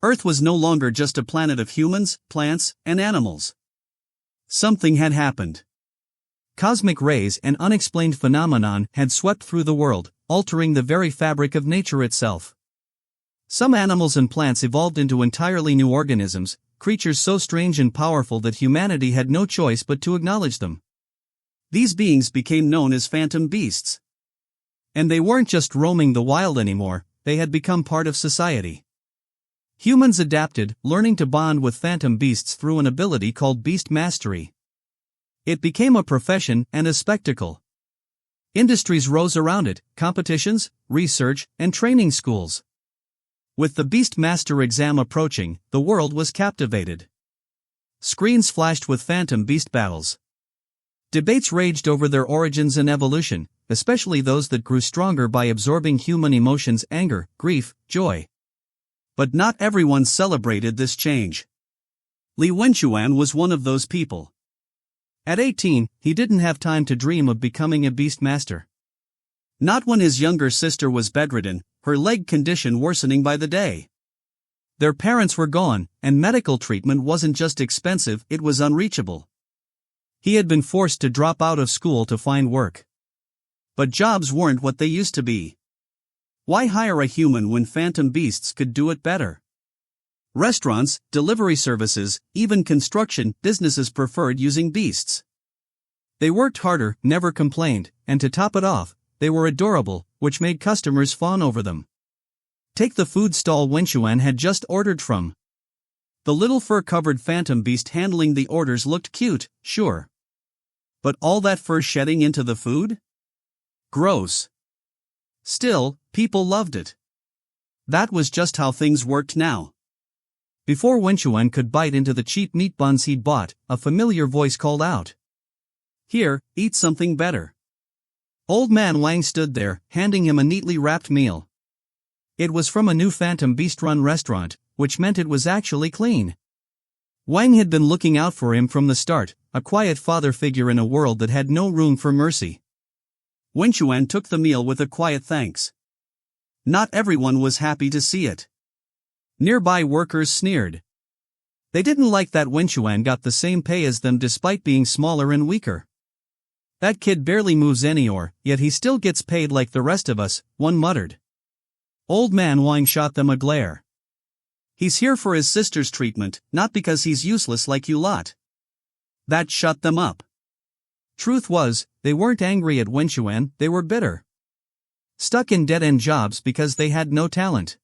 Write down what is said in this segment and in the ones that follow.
Earth was no longer just a planet of humans, plants, and animals. Something had happened. Cosmic rays and unexplained phenomenon had swept through the world, altering the very fabric of nature itself. Some animals and plants evolved into entirely new organisms, creatures so strange and powerful that humanity had no choice but to acknowledge them. These beings became known as phantom beasts. And they weren't just roaming the wild anymore, they had become part of society. Humans adapted, learning to bond with phantom beasts through an ability called beast mastery. It became a profession and a spectacle. Industries rose around it, competitions, research, and training schools. With the Beastmaster exam approaching, the world was captivated. Screens flashed with phantom beast battles. Debates raged over their origins and evolution, especially those that grew stronger by absorbing human emotions: anger, grief, joy. But not everyone celebrated this change. Li Wenxuan was one of those people. At 18, he didn't have time to dream of becoming a Beastmaster. Not when his younger sister was bedridden, her leg condition worsening by the day. Their parents were gone, and medical treatment wasn't just expensive, it was unreachable. He had been forced to drop out of school to find work. But jobs weren't what they used to be. Why hire a human when phantom beasts could do it better? Restaurants, delivery services, even construction businesses preferred using beasts. They worked harder, never complained, and to top it off, they were adorable, which made customers fawn over them. Take the food stall Wenxuan had just ordered from. The little fur-covered phantom beast handling the orders looked cute, sure. But all that fur shedding into the food? Gross. Still, people loved it. That was just how things worked now. Before Wenxuan could bite into the cheap meat buns he'd bought, a familiar voice called out. Here, eat something better. Old Man Wang stood there, handing him a neatly wrapped meal. It was from a new phantom beast-run restaurant, which meant it was actually clean. Wang had been looking out for him from the start, a quiet father figure in a world that had no room for mercy. Wenxuan took the meal with a quiet thanks. Not everyone was happy to see it. Nearby workers sneered. They didn't like that Wenxuan got the same pay as them despite being smaller and weaker. That kid barely moves anywhere, yet he still gets paid like the rest of us, one muttered. Old Man Wang shot them a glare. He's here for his sister's treatment, not because he's useless like you lot. That shut them up. Truth was, they weren't angry at Wenxuan, they were bitter. Stuck in dead-end jobs because they had no talent.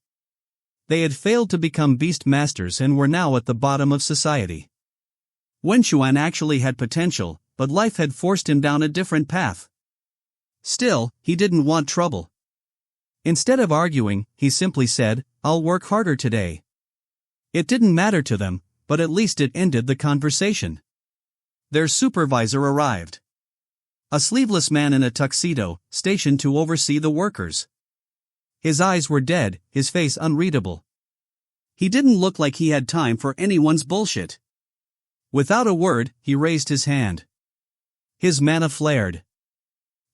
They had failed to become beast masters and were now at the bottom of society. Wenxuan actually had potential, but life had forced him down a different path. Still, he didn't want trouble. Instead of arguing, he simply said, I'll work harder today. It didn't matter to them, but at least it ended the conversation. Their supervisor arrived. A sleeveless man in a tuxedo, stationed to oversee the workers. His eyes were dead, his face unreadable. He didn't look like he had time for anyone's bullshit. Without a word, he raised his hand. His mana flared.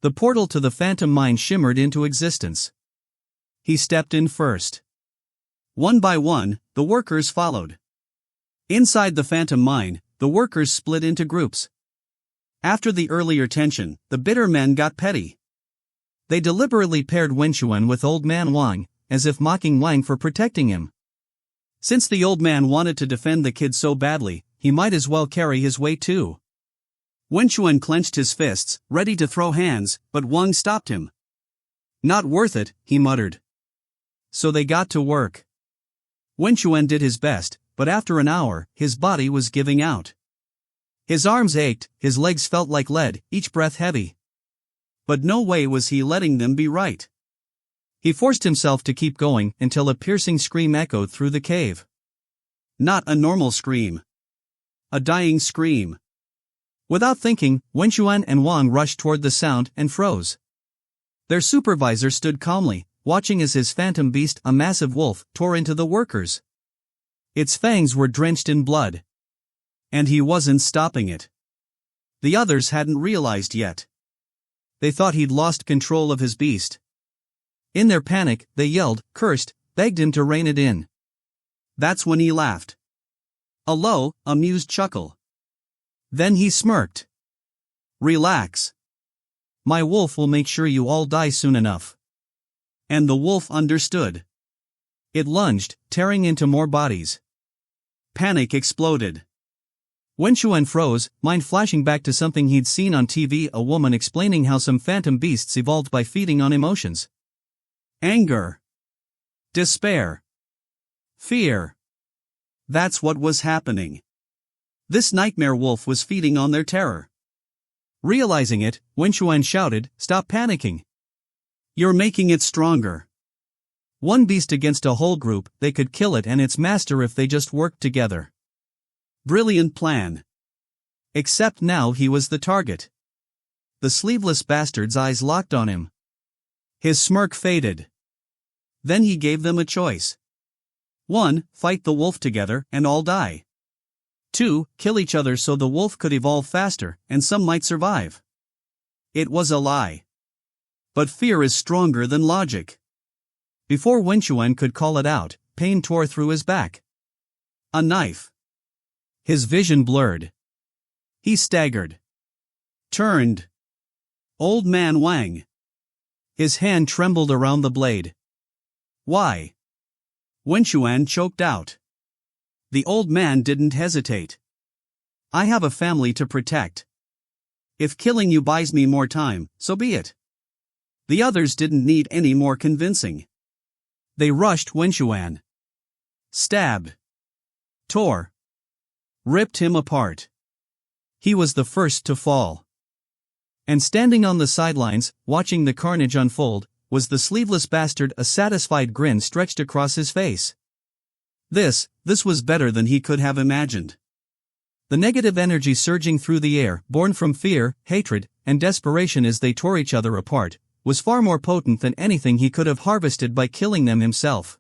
The portal to the phantom mind shimmered into existence. He stepped in first. One by one, the workers followed. Inside the phantom mind, the workers split into groups. After the earlier tension, the bitter men got petty. They deliberately paired Wenxuan with Old Man Wang, as if mocking Wang for protecting him. Since the old man wanted to defend the kid so badly, he might as well carry his weight too. Wenxuan clenched his fists, ready to throw hands, but Wang stopped him. Not worth it, he muttered. So they got to work. Wenxuan did his best, but after an hour, his body was giving out. His arms ached, his legs felt like lead, each breath heavy. But no way was he letting them be right. He forced himself to keep going until a piercing scream echoed through the cave. Not a normal scream. A dying scream. Without thinking, Wenxuan and Wang rushed toward the sound and froze. Their supervisor stood calmly, watching as his phantom beast, a massive wolf, tore into the workers. Its fangs were drenched in blood. And he wasn't stopping it. The others hadn't realized yet. They thought he'd lost control of his beast. In their panic, they yelled, cursed, begged him to rein it in. That's when he laughed. A low, amused chuckle. Then he smirked. Relax. My wolf will make sure you all die soon enough. And the wolf understood. It lunged, tearing into more bodies. Panic exploded. Wenxuan froze, mind flashing back to something he'd seen on TV, a woman explaining how some phantom beasts evolved by feeding on emotions. Anger. Despair. Fear. That's what was happening. This nightmare wolf was feeding on their terror. Realizing it, Wenxuan shouted, "Stop panicking. You're making it stronger. One beast against a whole group, they could kill it and its master if they just worked together." Brilliant plan. Except now he was the target. The sleeveless bastard's eyes locked on him. His smirk faded. Then he gave them a choice. 1. Fight the wolf together and all die. 2. Kill each other so the wolf could evolve faster and some might survive. It was a lie. But fear is stronger than logic. Before Wenxuan could call it out, pain tore through his back. A knife. His vision blurred. He staggered. Turned. Old man Wang. His hand trembled around the blade. Why? Wenxuan choked out. The old man didn't hesitate. I have a family to protect. If killing you buys me more time, so be it. The others didn't need any more convincing. They rushed Wenxuan. Stabbed. Tore. Ripped him apart. He was the first to fall. And standing on the sidelines, watching the carnage unfold, was the sleeveless bastard, a satisfied grin stretched across his face. This was better than he could have imagined. The negative energy surging through the air, born from fear, hatred, and desperation as they tore each other apart, was far more potent than anything he could have harvested by killing them himself.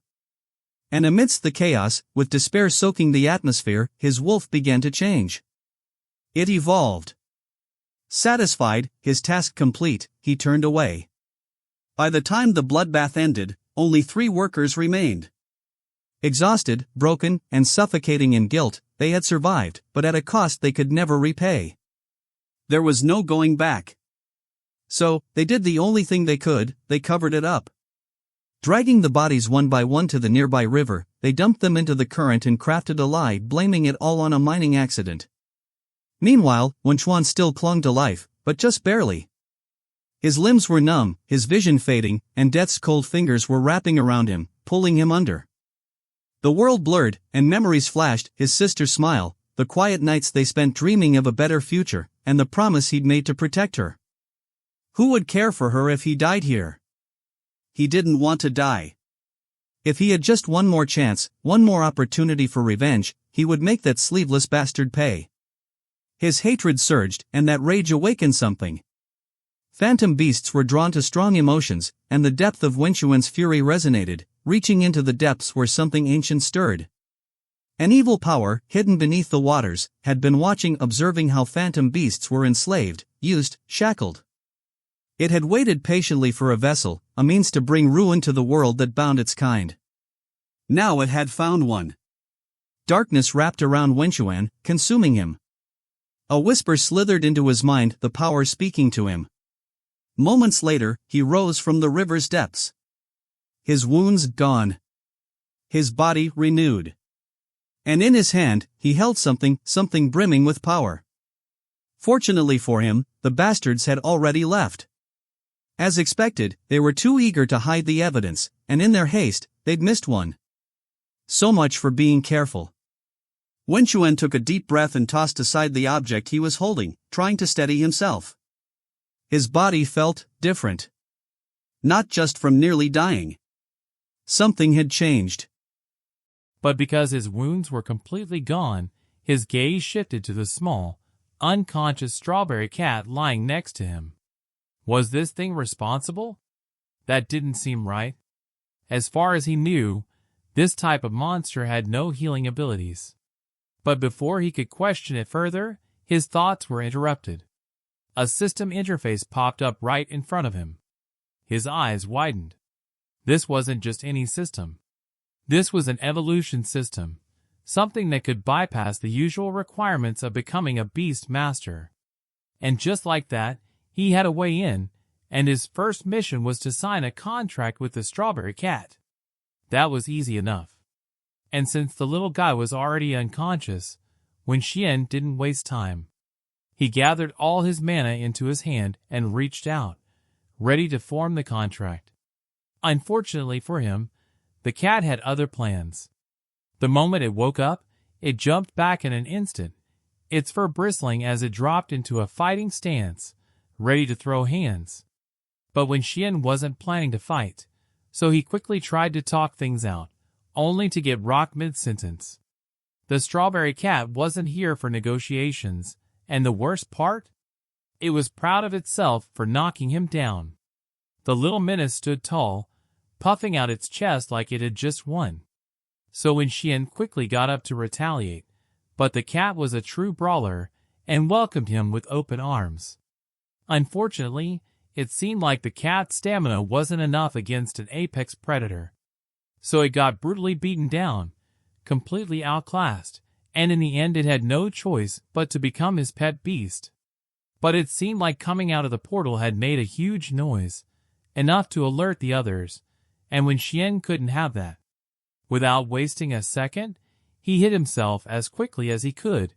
And amidst the chaos, with despair soaking the atmosphere, his wolf began to change. It evolved. Satisfied, his task complete, he turned away. By the time the bloodbath ended, only 3 workers remained. Exhausted, broken, and suffocating in guilt, they had survived, but at a cost they could never repay. There was no going back. So, they did the only thing they could, they covered it up. Dragging the bodies one by one to the nearby river, they dumped them into the current and crafted a lie, blaming it all on a mining accident. Meanwhile, Wenxuan still clung to life, but just barely. His limbs were numb, his vision fading, and death's cold fingers were wrapping around him, pulling him under. The world blurred, and memories flashed, his sister's smile, the quiet nights they spent dreaming of a better future, and the promise he'd made to protect her. Who would care for her if he died here? He didn't want to die. If he had just one more chance, one more opportunity for revenge, he would make that sleeveless bastard pay. His hatred surged, and that rage awakened something. Phantom beasts were drawn to strong emotions, and the depth of Wenxuan's fury resonated, reaching into the depths where something ancient stirred. An evil power, hidden beneath the waters, had been watching, observing how phantom beasts were enslaved, used, shackled. It had waited patiently for a vessel, a means to bring ruin to the world that bound its kind. Now it had found one. Darkness wrapped around Wenxuan, consuming him. A whisper slithered into his mind, the power speaking to him. Moments later, he rose from the river's depths. His wounds gone. His body renewed. And in his hand, he held something brimming with power. Fortunately for him, the bastards had already left. As expected, they were too eager to hide the evidence, and in their haste, they'd missed one. So much for being careful. Wenxuan took a deep breath and tossed aside the object he was holding, trying to steady himself. His body felt different. Not just from nearly dying. Something had changed. But because his wounds were completely gone, his gaze shifted to the small, unconscious strawberry cat lying next to him. Was this thing responsible? That didn't seem right. As far as he knew, this type of monster had no healing abilities. But before he could question it further, his thoughts were interrupted. A system interface popped up right in front of him. His eyes widened. This wasn't just any system. This was an evolution system, something that could bypass the usual requirements of becoming a Beastmaster. And just like that, he had a way in, and his first mission was to sign a contract with the strawberry cat. That was easy enough. And since the little guy was already unconscious, Wenxuan didn't waste time. He gathered all his mana into his hand and reached out, ready to form the contract. Unfortunately for him, the cat had other plans. The moment it woke up, it jumped back in an instant, its fur bristling as it dropped into a fighting stance, ready to throw hands. But Wenxuan wasn't planning to fight, so he quickly tried to talk things out, only to get rocked mid-sentence. The strawberry cat wasn't here for negotiations, and the worst part? It was proud of itself for knocking him down. The little menace stood tall, puffing out its chest like it had just won. So Wenxuan quickly got up to retaliate, but the cat was a true brawler and welcomed him with open arms. Unfortunately, it seemed like the cat's stamina wasn't enough against an apex predator. So it got brutally beaten down, completely outclassed, and in the end it had no choice but to become his pet beast. But it seemed like coming out of the portal had made a huge noise, enough to alert the others, and Wenxuan couldn't have that. Without wasting a second, he hid himself as quickly as he could,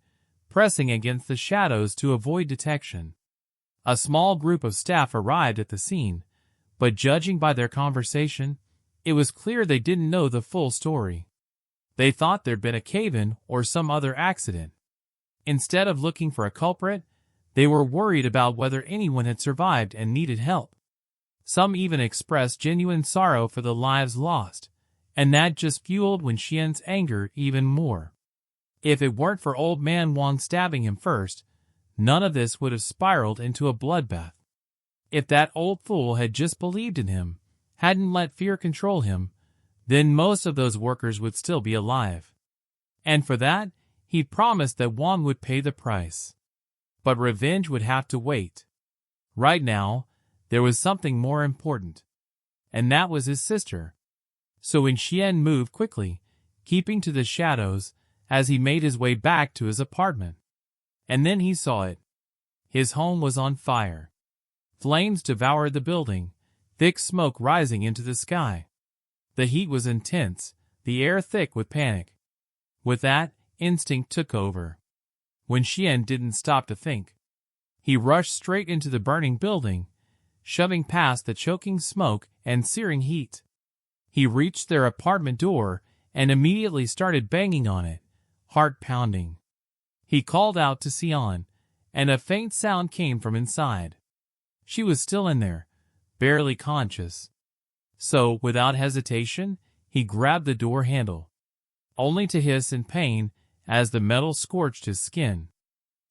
pressing against the shadows to avoid detection. A small group of staff arrived at the scene, but judging by their conversation, it was clear they didn't know the full story. They thought there'd been a cave-in or some other accident. Instead of looking for a culprit, they were worried about whether anyone had survived and needed help. Some even expressed genuine sorrow for the lives lost, and that just fueled Wenxuan's anger even more. If it weren't for old man Wang stabbing him first, none of this would have spiraled into a bloodbath. If that old fool had just believed in him, hadn't let fear control him, then most of those workers would still be alive. And for that, he promised that Wang would pay the price. But revenge would have to wait. Right now, there was something more important, and that was his sister. So Wenxuan moved quickly, keeping to the shadows as he made his way back to his apartment. And then he saw it. His home was on fire. Flames devoured the building, thick smoke rising into the sky. The heat was intense, the air thick with panic. With that, instinct took over. Wenxuan didn't stop to think. He rushed straight into the burning building, shoving past the choking smoke and searing heat. He reached their apartment door and immediately started banging on it, heart pounding. He called out to Xian, and a faint sound came from inside. She was still in there, barely conscious. So, without hesitation, he grabbed the door handle, only to hiss in pain as the metal scorched his skin.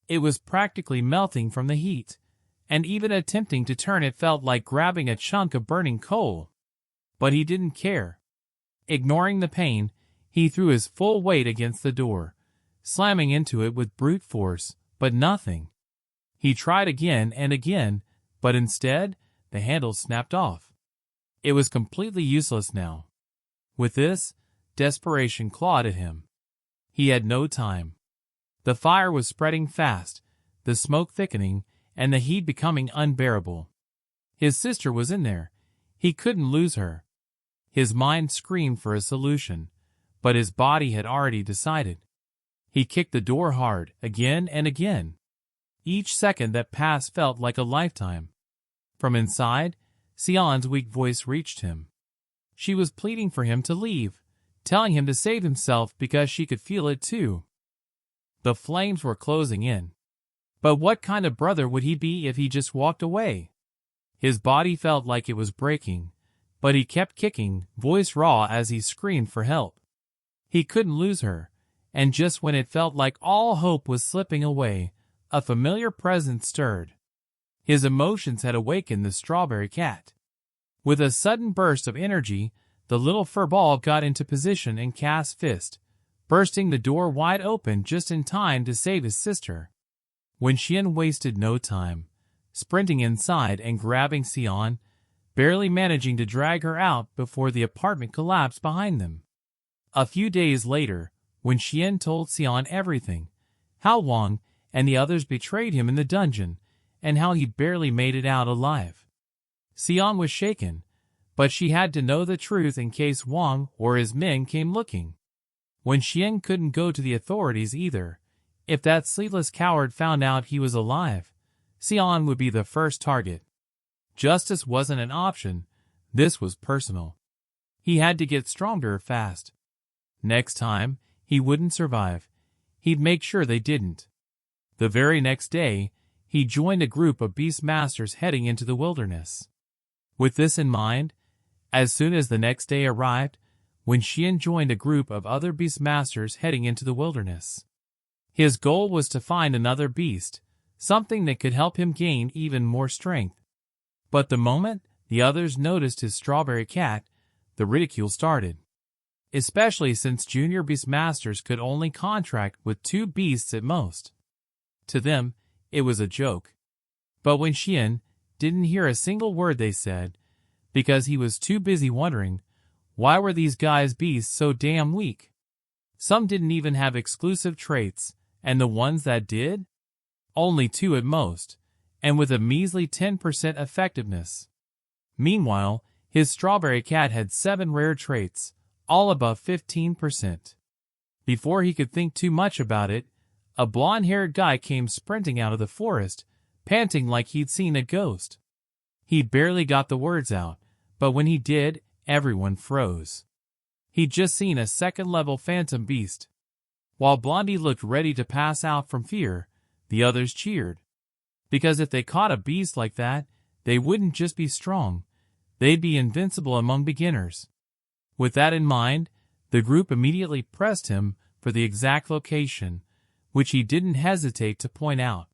It was practically melting from the heat, and even attempting to turn it felt like grabbing a chunk of burning coal. But he didn't care. Ignoring the pain, he threw his full weight against the door, slamming into it with brute force, but nothing. He tried again and again, but instead, the handle snapped off. It was completely useless now. With this, desperation clawed at him. He had no time. The fire was spreading fast, the smoke thickening, and the heat becoming unbearable. His sister was in there. He couldn't lose her. His mind screamed for a solution, but his body had already decided. He kicked the door hard, again and again. Each second that passed felt like a lifetime. From inside, Xian's weak voice reached him. She was pleading for him to leave, telling him to save himself because she could feel it too. The flames were closing in. But what kind of brother would he be if he just walked away? His body felt like it was breaking, but he kept kicking, voice raw as he screamed for help. He couldn't lose her, and just when it felt like all hope was slipping away, a familiar presence stirred. His emotions had awakened the strawberry cat. With a sudden burst of energy, the little fur ball got into position and cast fist, bursting the door wide open just in time to save his sister. Wenxuan wasted no time, sprinting inside and grabbing Xian, barely managing to drag her out before the apartment collapsed behind them. A few days later, when Xian told Xian everything, how Wang and the others betrayed him in the dungeon, and how he barely made it out alive, Xian was shaken, but she had to know the truth in case Wang or his men came looking. When Xian couldn't go to the authorities either, if that sleepless coward found out he was alive, Xian would be the first target. Justice wasn't an option, this was personal. He had to get stronger fast. Next time, he wouldn't survive. He'd make sure they didn't. The very next day, he joined a group of Beastmasters heading into the wilderness. With this in mind, as soon as the next day arrived, when Xian joined a group of other Beastmasters heading into the wilderness, his goal was to find another beast, something that could help him gain even more strength. But the moment the others noticed his strawberry cat, the ridicule started. Especially since junior Beastmasters could only contract with 2 beasts at most. To them, it was a joke. But when Xian didn't hear a single word they said, because he was too busy wondering, why were these guys' beasts so damn weak? Some didn't even have exclusive traits, and the ones that did? Only 2 at most, and with a measly 10% effectiveness. Meanwhile, his strawberry cat had 7 rare traits, all above 15%. Before he could think too much about it, a blonde-haired guy came sprinting out of the forest, panting like he'd seen a ghost. He barely got the words out, but when he did, everyone froze. He'd just seen a second-level phantom beast. While Blondie looked ready to pass out from fear, the others cheered. Because if they caught a beast like that, they wouldn't just be strong, they'd be invincible among beginners. With that in mind, the group immediately pressed him for the exact location, which he didn't hesitate to point out.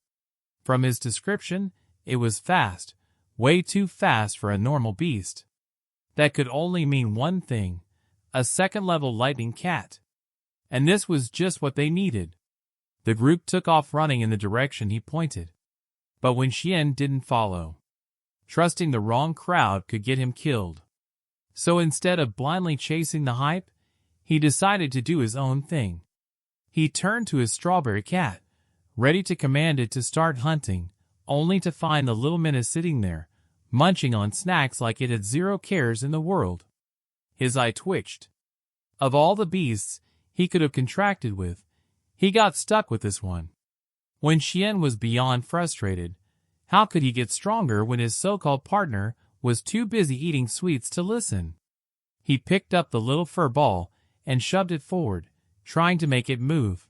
From his description, it was fast, way too fast for a normal beast. That could only mean one thing, a second-level lightning cat. And this was just what they needed. The group took off running in the direction he pointed. But when Xian didn't follow, trusting the wrong crowd could get him killed. So instead of blindly chasing the hype, he decided to do his own thing. He turned to his strawberry cat, ready to command it to start hunting, only to find the little menace sitting there, munching on snacks like it had 0 cares in the world. His eye twitched. Of all the beasts he could have contracted with, he got stuck with this one. When Xian was beyond frustrated, how could he get stronger when his so-called partner was too busy eating sweets to listen? He picked up the little fur ball and shoved it forward, trying to make it move.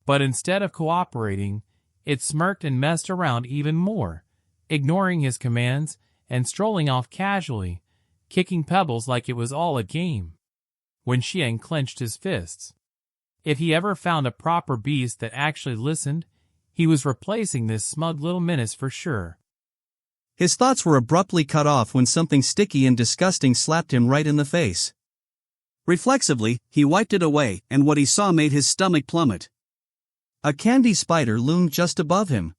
But instead of cooperating, it smirked and messed around even more, ignoring his commands and strolling off casually, kicking pebbles like it was all a game. When Xian clenched his fists. If he ever found a proper beast that actually listened, he was replacing this smug little menace for sure. His thoughts were abruptly cut off when something sticky and disgusting slapped him right in the face. Reflexively, he wiped it away, and what he saw made his stomach plummet. A candy spider loomed just above him.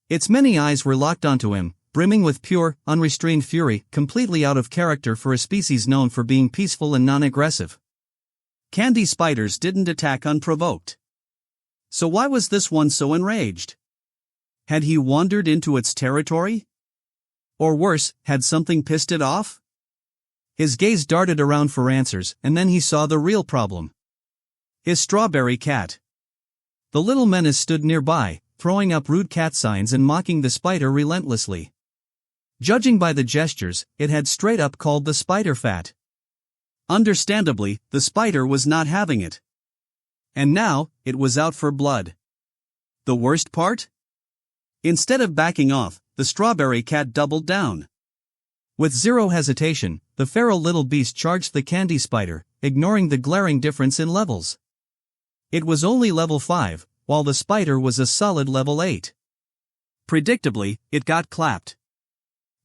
Its many eyes were locked onto him, brimming with pure, unrestrained fury, completely out of character for a species known for being peaceful and non-aggressive. Candy spiders didn't attack unprovoked. So why was this one so enraged? Had he wandered into its territory? Or worse, had something pissed it off? His gaze darted around for answers, and then he saw the real problem. His strawberry cat. The little menace stood nearby, throwing up rude cat signs and mocking the spider relentlessly. Judging by the gestures, it had straight up called the spider fat. Understandably, the spider was not having it. And now, it was out for blood. The worst part? Instead of backing off, the strawberry cat doubled down. With zero hesitation, the feral little beast charged the candy spider, ignoring the glaring difference in levels. It was only level 5, while the spider was a solid level 8. Predictably, it got clapped.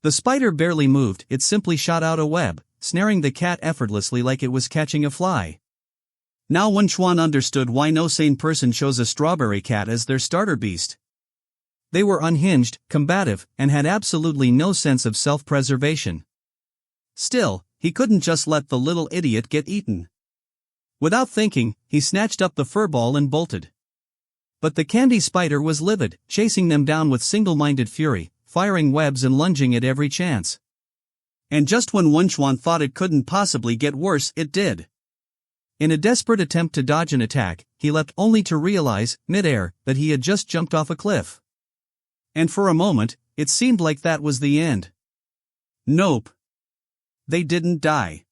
The spider barely moved, it simply shot out a web, snaring the cat effortlessly like it was catching a fly. Now Wenxuan understood why no sane person chose a strawberry cat as their starter beast. They were unhinged, combative, and had absolutely no sense of self-preservation. Still, he couldn't just let the little idiot get eaten. Without thinking, he snatched up the furball and bolted. But the candy spider was livid, chasing them down with single-minded fury, firing webs and lunging at every chance. And just when Wenxuan thought it couldn't possibly get worse, it did. In a desperate attempt to dodge an attack, he leapt only to realize, mid-air, that he had just jumped off a cliff. And for a moment, it seemed like that was the end. Nope. They didn't die.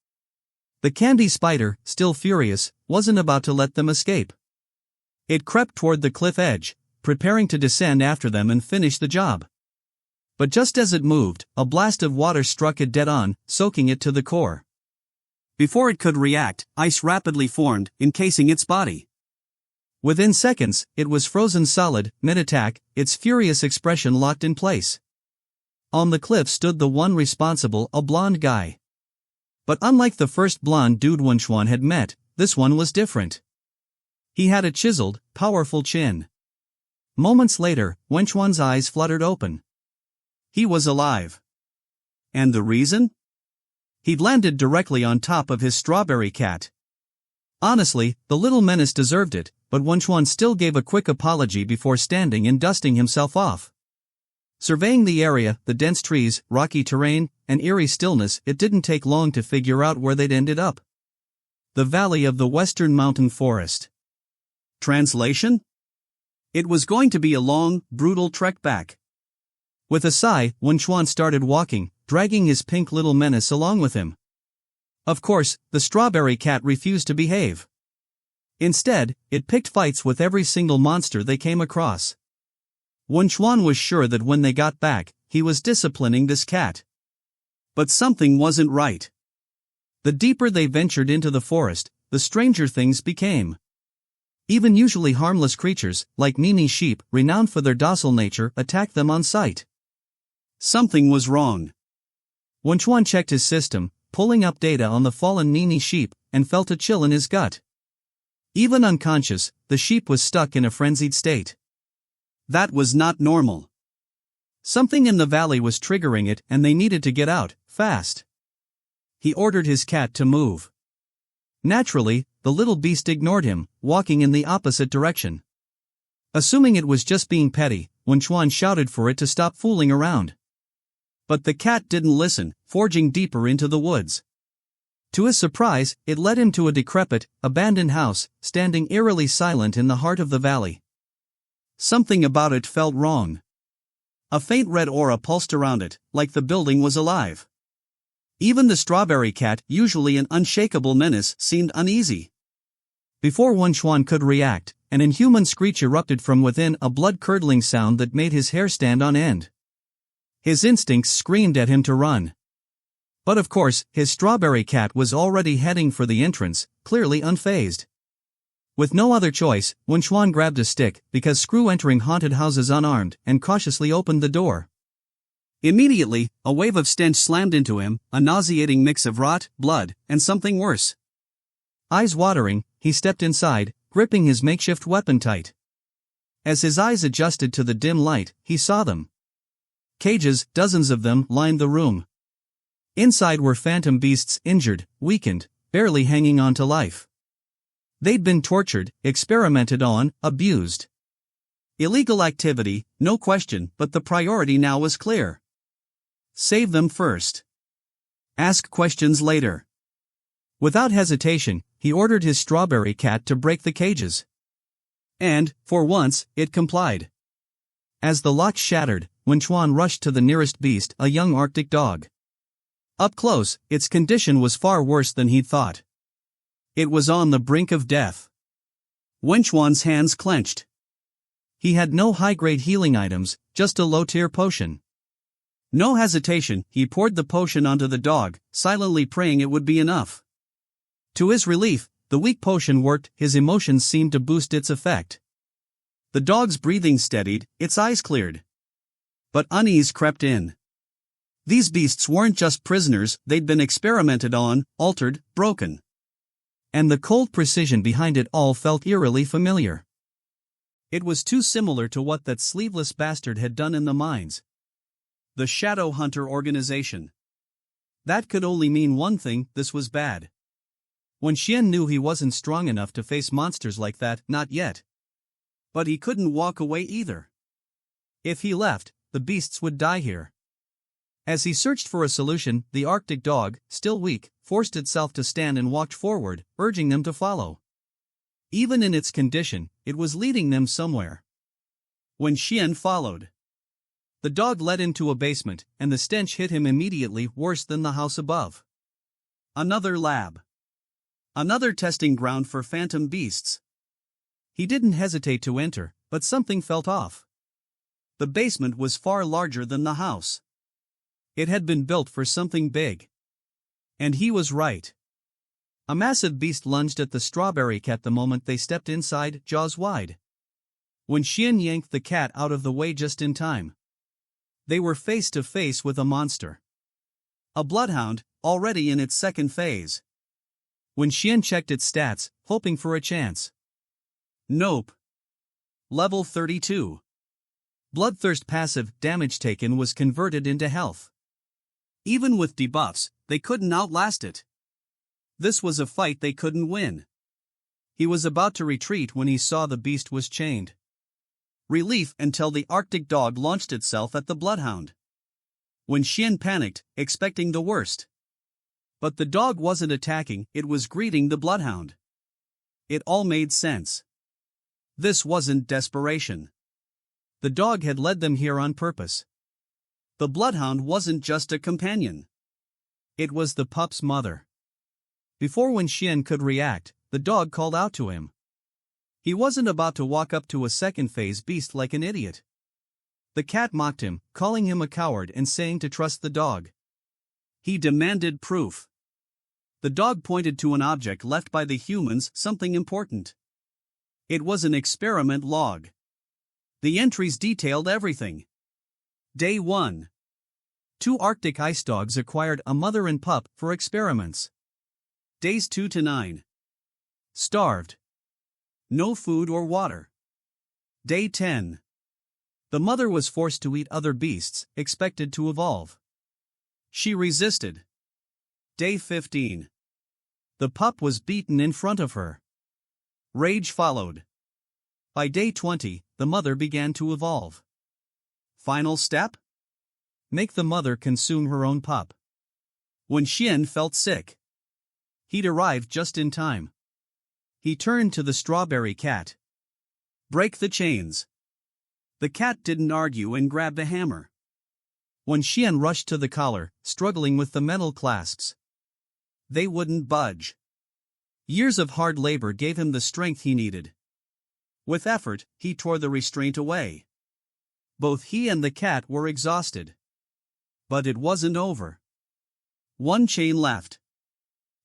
The candy spider, still furious, wasn't about to let them escape. It crept toward the cliff edge, preparing to descend after them and finish the job. But just as it moved, a blast of water struck it dead on, soaking it to the core. Before it could react, ice rapidly formed, encasing its body. Within seconds, it was frozen solid, mid-attack, its furious expression locked in place. On the cliff stood the one responsible, a blonde guy. But unlike the first blonde dude Wenxuan had met, this one was different. He had a chiseled, powerful chin. Moments later, Wenxuan's eyes fluttered open. He was alive. And the reason? He'd landed directly on top of his strawberry cat. Honestly, the little menace deserved it, but Wenxuan still gave a quick apology before standing and dusting himself off. Surveying the area, the dense trees, rocky terrain, and eerie stillness, it didn't take long to figure out where they'd ended up. The valley of the western mountain forest. Translation? It was going to be a long, brutal trek back. With a sigh, Wenxuan started walking, dragging his pink little menace along with him. Of course, the strawberry cat refused to behave. Instead, it picked fights with every single monster they came across. Wenxuan was sure that when they got back, he was disciplining this cat. But something wasn't right. The deeper they ventured into the forest, the stranger things became. Even usually harmless creatures, like Nini sheep, renowned for their docile nature, attacked them on sight. Something was wrong. Wenxuan checked his system, pulling up data on the fallen Nini sheep, and felt a chill in his gut. Even unconscious, the sheep was stuck in a frenzied state. That was not normal. Something in the valley was triggering it, and they needed to get out, fast. He ordered his cat to move. Naturally, the little beast ignored him, walking in the opposite direction. Assuming it was just being petty, Wenxuan shouted for it to stop fooling around. But the cat didn't listen, forging deeper into the woods. To his surprise, it led him to a decrepit, abandoned house, standing eerily silent in the heart of the valley. Something about it felt wrong. A faint red aura pulsed around it, like the building was alive. Even the strawberry cat, usually an unshakable menace, seemed uneasy. Before Wenxuan could react, an inhuman screech erupted from within, a blood-curdling sound that made his hair stand on end. His instincts screamed at him to run. But of course, his strawberry cat was already heading for the entrance, clearly unfazed. With no other choice, Wenxuan grabbed a stick, because screw entering haunted houses unarmed, and cautiously opened the door. Immediately, a wave of stench slammed into him, a nauseating mix of rot, blood, and something worse. Eyes watering, he stepped inside, gripping his makeshift weapon tight. As his eyes adjusted to the dim light, he saw them. Cages, dozens of them, lined the room. Inside were phantom beasts, injured, weakened, barely hanging on to life. They'd been tortured, experimented on, abused. Illegal activity, no question, but the priority now was clear. Save them first. Ask questions later. Without hesitation, he ordered his strawberry cat to break the cages. And, for once, it complied. As the lock shattered, Wenxuan rushed to the nearest beast, a young Arctic dog. Up close, its condition was far worse than he'd thought. It was on the brink of death. Wenxuan's hands clenched. He had no high-grade healing items, just a low-tier potion. No hesitation, he poured the potion onto the dog, silently praying it would be enough. To his relief, the weak potion worked, his emotions seemed to boost its effect. The dog's breathing steadied, its eyes cleared. But unease crept in. These beasts weren't just prisoners, they'd been experimented on, altered, broken. And the cold precision behind it all felt eerily familiar. It was too similar to what that sleeveless bastard had done in the mines. The Shadow Hunter organization. That could only mean one thing: this was bad. Wenxuan knew he wasn't strong enough to face monsters like that, not yet. But he couldn't walk away either. If he left, the beasts would die here. As he searched for a solution, the Arctic dog, still weak, forced itself to stand and walked forward, urging them to follow. Even in its condition, it was leading them somewhere. Wenxuan followed. The dog led into a basement, and the stench hit him immediately, worse than the house above. Another lab. Another testing ground for phantom beasts. He didn't hesitate to enter, but something felt off. The basement was far larger than the house. It had been built for something big. And he was right. A massive beast lunged at the strawberry cat the moment they stepped inside, jaws wide. Wenxuan yanked the cat out of the way just in time. They were face to face with a monster. A bloodhound, already in its second phase. Wenxuan checked its stats, hoping for a chance. Nope. Level 32. Bloodthirst passive damage taken was converted into health. Even with debuffs, they couldn't outlast it. This was a fight they couldn't win. He was about to retreat when he saw the beast was chained. Relief until the Arctic dog launched itself at the bloodhound. Wenxuan panicked, expecting the worst. But the dog wasn't attacking, it was greeting the bloodhound. It all made sense. This wasn't desperation. The dog had led them here on purpose. The bloodhound wasn't just a companion. It was the pup's mother. Before Wenxuan could react, the dog called out to him. He wasn't about to walk up to a second-phase beast like an idiot. The cat mocked him, calling him a coward and saying to trust the dog. He demanded proof. The dog pointed to an object left by the humans, something important. It was an experiment log. The entries detailed everything. Day 1. 2 Arctic ice dogs acquired a mother and pup for experiments. Days 2 to 9. Starved. No food or water. Day 10. The mother was forced to eat other beasts, expected to evolve. She resisted. Day 15. The pup was beaten in front of her. Rage followed. By day 20, the mother began to evolve. Final step? Make the mother consume her own pup. Wenxuan felt sick. He'd arrived just in time. He turned to the strawberry cat. Break the chains. The cat didn't argue and grabbed a hammer. Wenxuan rushed to the collar, struggling with the metal clasps. They wouldn't budge. Years of hard labor gave him the strength he needed. With effort, he tore the restraint away. Both he and the cat were exhausted. But it wasn't over. One chain left.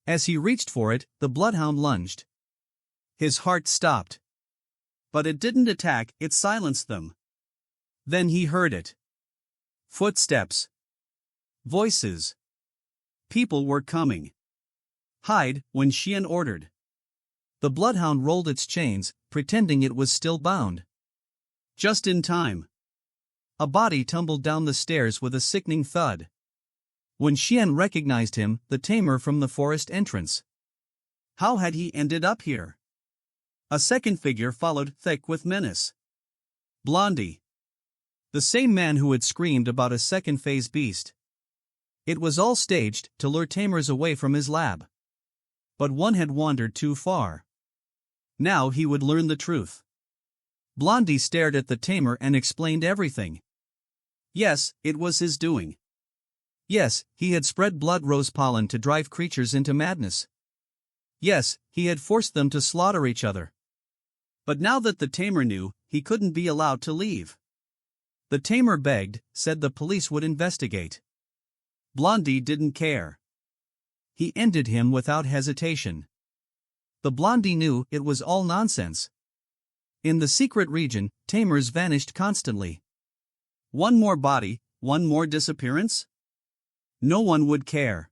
As he reached for it, the bloodhound lunged. His heart stopped. But it didn't attack, it silenced them. Then he heard it. Footsteps. Voices. People were coming. Hide, Wenxuan ordered. The bloodhound rolled its chains, pretending it was still bound. Just in time. A body tumbled down the stairs with a sickening thud. Wenxuan recognized him, the tamer from the forest entrance. How had he ended up here? A second figure followed, thick with menace. Blondie. The same man who had screamed about a second-phase beast. It was all staged to lure tamers away from his lab. But one had wandered too far. Now he would learn the truth. Blondie stared at the tamer and explained everything. Yes, it was his doing. Yes, he had spread blood rose pollen to drive creatures into madness. Yes, he had forced them to slaughter each other. But now that the tamer knew, he couldn't be allowed to leave. The tamer begged, said the police would investigate. Blondie didn't care. He ended him without hesitation. The Blondie knew it was all nonsense. In the secret region, tamers vanished constantly. One more body, one more disappearance? No one would care.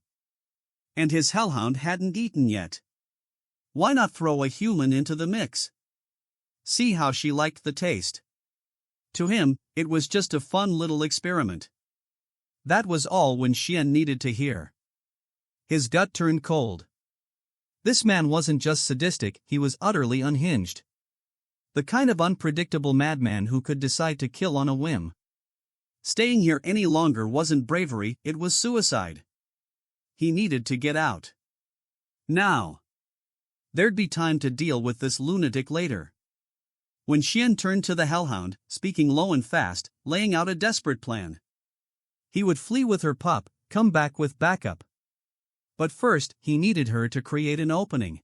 And his hellhound hadn't eaten yet. Why not throw a human into the mix? See how she liked the taste. To him, it was just a fun little experiment. That was all Wenxuan needed to hear. His gut turned cold. This man wasn't just sadistic, he was utterly unhinged. The kind of unpredictable madman who could decide to kill on a whim. Staying here any longer wasn't bravery, it was suicide. He needed to get out. Now. There'd be time to deal with this lunatic later. Wenxuan turned to the hellhound, speaking low and fast, laying out a desperate plan. He would flee with her pup, come back with backup. But first, he needed her to create an opening.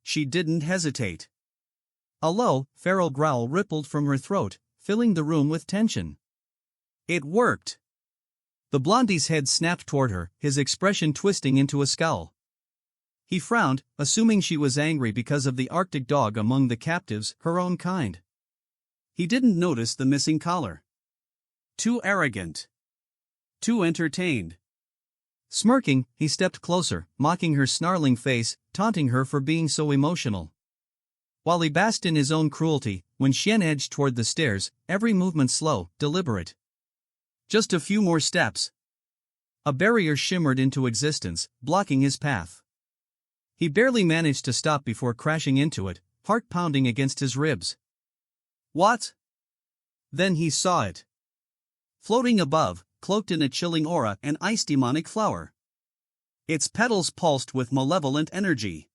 She didn't hesitate. A low, feral growl rippled from her throat, filling the room with tension. It worked. The blondie's head snapped toward her, his expression twisting into a scowl. He frowned, assuming she was angry because of the Arctic dog among the captives, her own kind. He didn't notice the missing collar. Too arrogant. Too entertained. Smirking, he stepped closer, mocking her snarling face, taunting her for being so emotional. While he basked in his own cruelty, Wenxuan edged toward the stairs, every movement slow, deliberate. Just a few more steps. A barrier shimmered into existence, blocking his path. He barely managed to stop before crashing into it, heart pounding against his ribs. What? Then he saw it. Floating above, cloaked in a chilling aura, an ice demonic flower. Its petals pulsed with malevolent energy.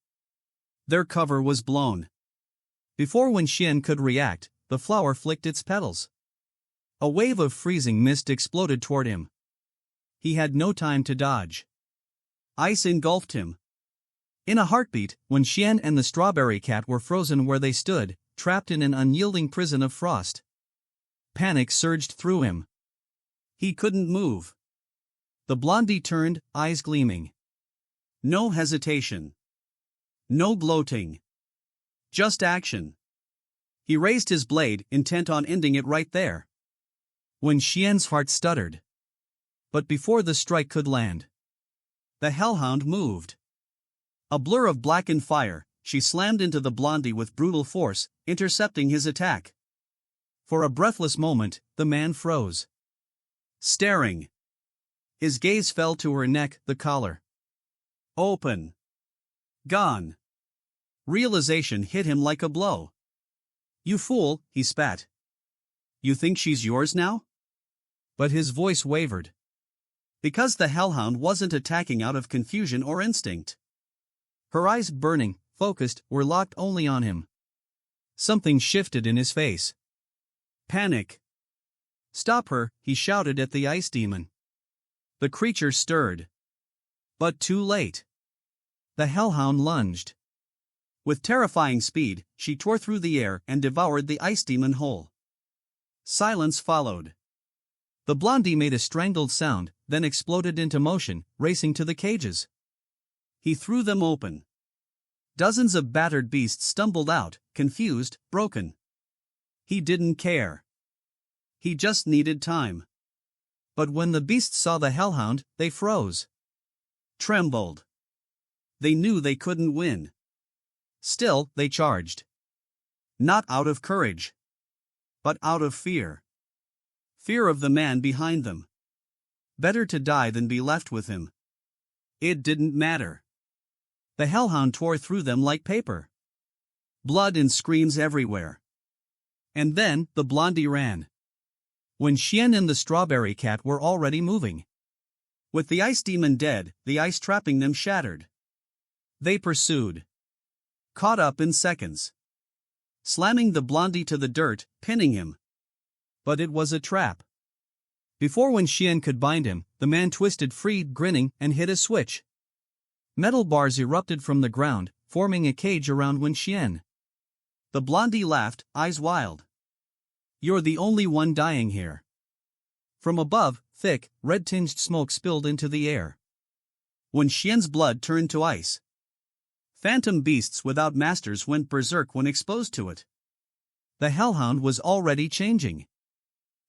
Their cover was blown. Before Wenxuan could react, the flower flicked its petals. A wave of freezing mist exploded toward him. He had no time to dodge. Ice engulfed him. In a heartbeat, Wenxuan and the strawberry cat were frozen where they stood, trapped in an unyielding prison of frost. Panic surged through him. He couldn't move. The blondie turned, eyes gleaming. No hesitation. No gloating. Just action. He raised his blade, intent on ending it right there. Wenxuan's heart stuttered. But before the strike could land, the hellhound moved. A blur of blackened fire, she slammed into the blondie with brutal force, intercepting his attack. For a breathless moment, the man froze. Staring. His gaze fell to her neck, the collar. Open. Gone. Realization hit him like a blow. You fool, he spat. You think she's yours now? But his voice wavered. Because the hellhound wasn't attacking out of confusion or instinct. Her eyes, burning, focused, were locked only on him. Something shifted in his face. Panic. Stop her, he shouted at the ice demon. The creature stirred. But too late. The hellhound lunged. With terrifying speed, she tore through the air and devoured the ice demon whole. Silence followed. The blondie made a strangled sound, then exploded into motion, racing to the cages. He threw them open. Dozens of battered beasts stumbled out, confused, broken. He didn't care. He just needed time. But when the beasts saw the hellhound, they froze. Trembled. They knew they couldn't win. Still, they charged. Not out of courage. But out of fear. Fear of the man behind them. Better to die than be left with him. It didn't matter. The hellhound tore through them like paper. Blood and screams everywhere. And then, the blondie ran. Wenxuan and the strawberry cat were already moving. With the ice demon dead, the ice trapping them shattered. They pursued. Caught up in seconds. Slamming the blondie to the dirt, pinning him. But it was a trap. Before Wenxuan could bind him, the man twisted free, grinning, and hit a switch. Metal bars erupted from the ground, forming a cage around Wenxuan. The blondie laughed, eyes wild. You're the only one dying here. From above, thick, red-tinged smoke spilled into the air. Wenxuan's blood turned to ice. Phantom beasts without masters went berserk when exposed to it. The hellhound was already changing.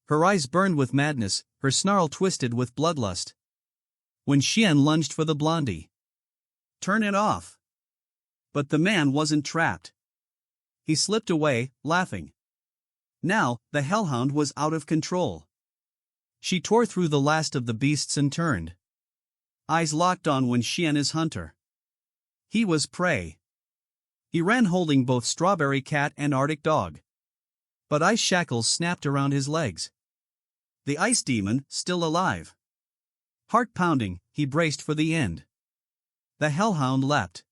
Her eyes burned with madness, her snarl twisted with bloodlust. Wenxuan lunged for the blondie. Turn it off. But the man wasn't trapped. He slipped away, laughing. Now, the hellhound was out of control. She tore through the last of the beasts and turned. Eyes locked on Wenxuan as hunter. He was prey. He ran holding both strawberry cat and Arctic dog. But ice shackles snapped around his legs. The ice demon, still alive. Heart pounding, he braced for the end. The hellhound leapt.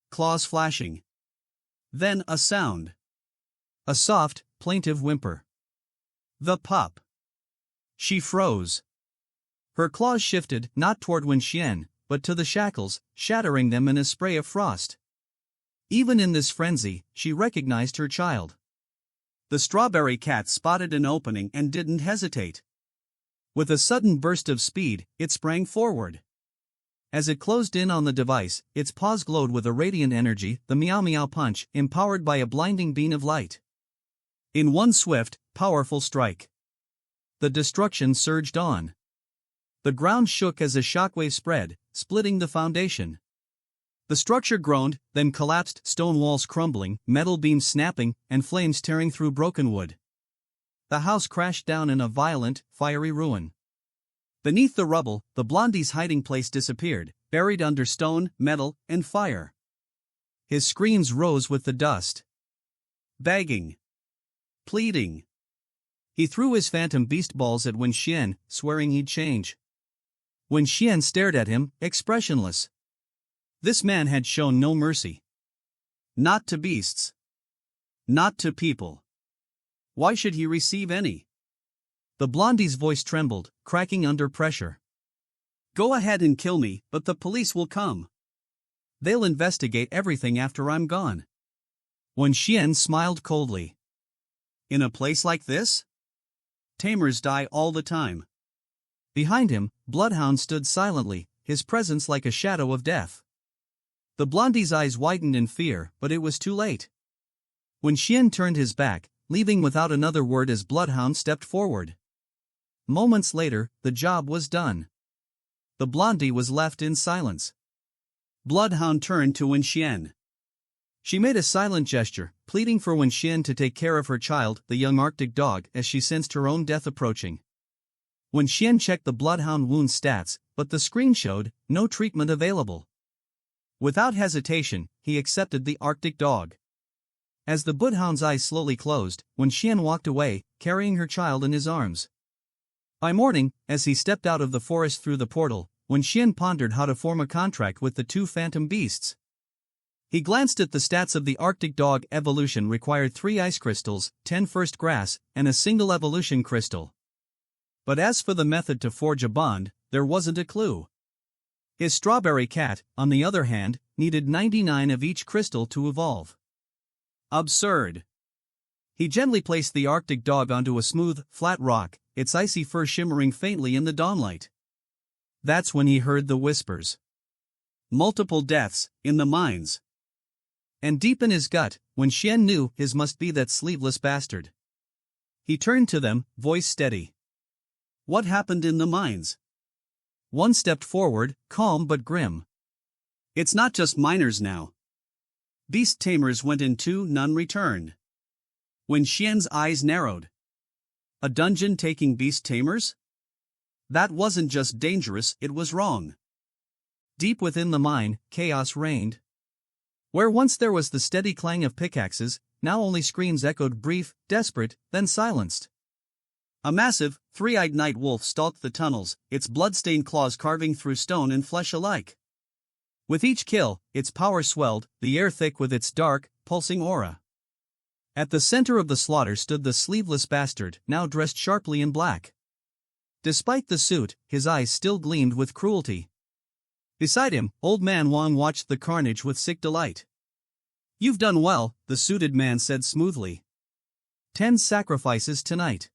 Claws flashing. Then a sound. A soft, plaintive whimper. The pup. She froze. Her claws shifted not toward Wenxuan, but to the shackles, shattering them in a spray of frost. Even in this frenzy, she recognized her child. The strawberry cat spotted an opening and didn't hesitate. With a sudden burst of speed, it sprang forward. As it closed in on the device, its paws glowed with a radiant energy, the meow meow punch, empowered by a blinding beam of light. In one swift, powerful strike, the destruction surged on. The ground shook as a shockwave spread, splitting the foundation. The structure groaned, then collapsed, stone walls crumbling, metal beams snapping, and flames tearing through broken wood. The house crashed down in a violent, fiery ruin. Beneath the rubble, the blondie's hiding place disappeared, buried under stone, metal, and fire. His screams rose with the dust. Begging. Pleading. He threw his phantom beast balls at Wenxuan, swearing he'd change. Wenxuan stared at him, expressionless. This man had shown no mercy. Not to beasts. Not to people. Why should he receive any? The blondie's voice trembled, cracking under pressure. Go ahead and kill me, but the police will come. They'll investigate everything after I'm gone. Wenxuan smiled coldly. In a place like this? Tamers die all the time. Behind him, Bloodhound stood silently, his presence like a shadow of death. The blondie's eyes widened in fear, but it was too late. Wenxuan turned his back, leaving without another word as Bloodhound stepped forward. Moments later, the job was done. The blondie was left in silence. Bloodhound turned to Wenxuan. She made a silent gesture, pleading for Wenxuan to take care of her child, the young Arctic dog, as she sensed her own death approaching. Wenxuan checked the Bloodhound wound stats, but the screen showed no treatment available. Without hesitation, he accepted the Arctic dog. As the Bloodhound's eyes slowly closed, Wenxuan walked away, carrying her child in his arms. By morning, as he stepped out of the forest through the portal, Wenxuan pondered how to form a contract with the two phantom beasts. He glanced at the stats of the Arctic dog. Evolution required 3 ice crystals, 10 first grass, and a single evolution crystal. But as for the method to forge a bond, there wasn't a clue. His strawberry cat, on the other hand, needed 99 of each crystal to evolve. Absurd. He gently placed the Arctic dog onto a smooth, flat rock, its icy fur shimmering faintly in the dawnlight. That's when he heard the whispers. Multiple deaths, in the mines. And deep in his gut, Wenxuan knew his must be that sleeveless bastard. He turned to them, voice steady. What happened in the mines? One stepped forward, calm but grim. It's not just miners now. Beast tamers went in too, none returned. Wenxuan's eyes narrowed. A dungeon taking beast tamers? That wasn't just dangerous, it was wrong. Deep within the mine, chaos reigned. Where once there was the steady clang of pickaxes, now only screams echoed, brief, desperate, then silenced. A massive, 3-eyed night wolf stalked the tunnels, its blood-stained claws carving through stone and flesh alike. With each kill, its power swelled, the air thick with its dark, pulsing aura. At the center of the slaughter stood the sleeveless bastard, now dressed sharply in black. Despite the suit, his eyes still gleamed with cruelty. Beside him, Old Man Wang watched the carnage with sick delight. You've done well, the suited man said smoothly. 10 sacrifices tonight.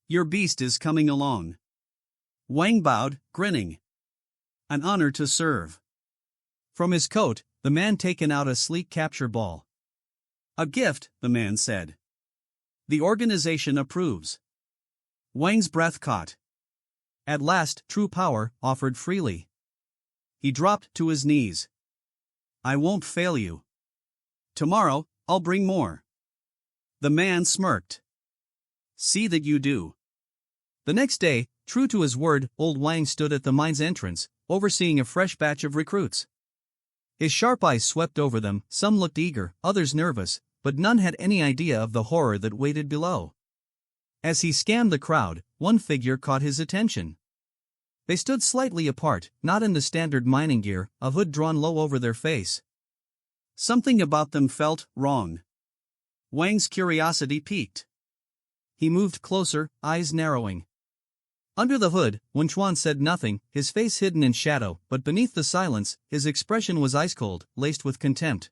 Your beast is coming along. Wang bowed, grinning. An honor to serve. From his coat, the man taken out a sleek capture ball. A gift, the man said. The organization approves. Wang's breath caught. At last, true power, offered freely. He dropped to his knees. I won't fail you. Tomorrow, I'll bring more. The man smirked. See that you do. The next day, true to his word, old Wang stood at the mine's entrance, overseeing a fresh batch of recruits. His sharp eyes swept over them, some looked eager, others nervous, but none had any idea of the horror that waited below. As he scanned the crowd, one figure caught his attention. They stood slightly apart, not in the standard mining gear, a hood drawn low over their face. Something about them felt wrong. Wang's curiosity piqued. He moved closer, eyes narrowing. Under the hood, Wenxuan said nothing, his face hidden in shadow, but beneath the silence, his expression was ice-cold, laced with contempt.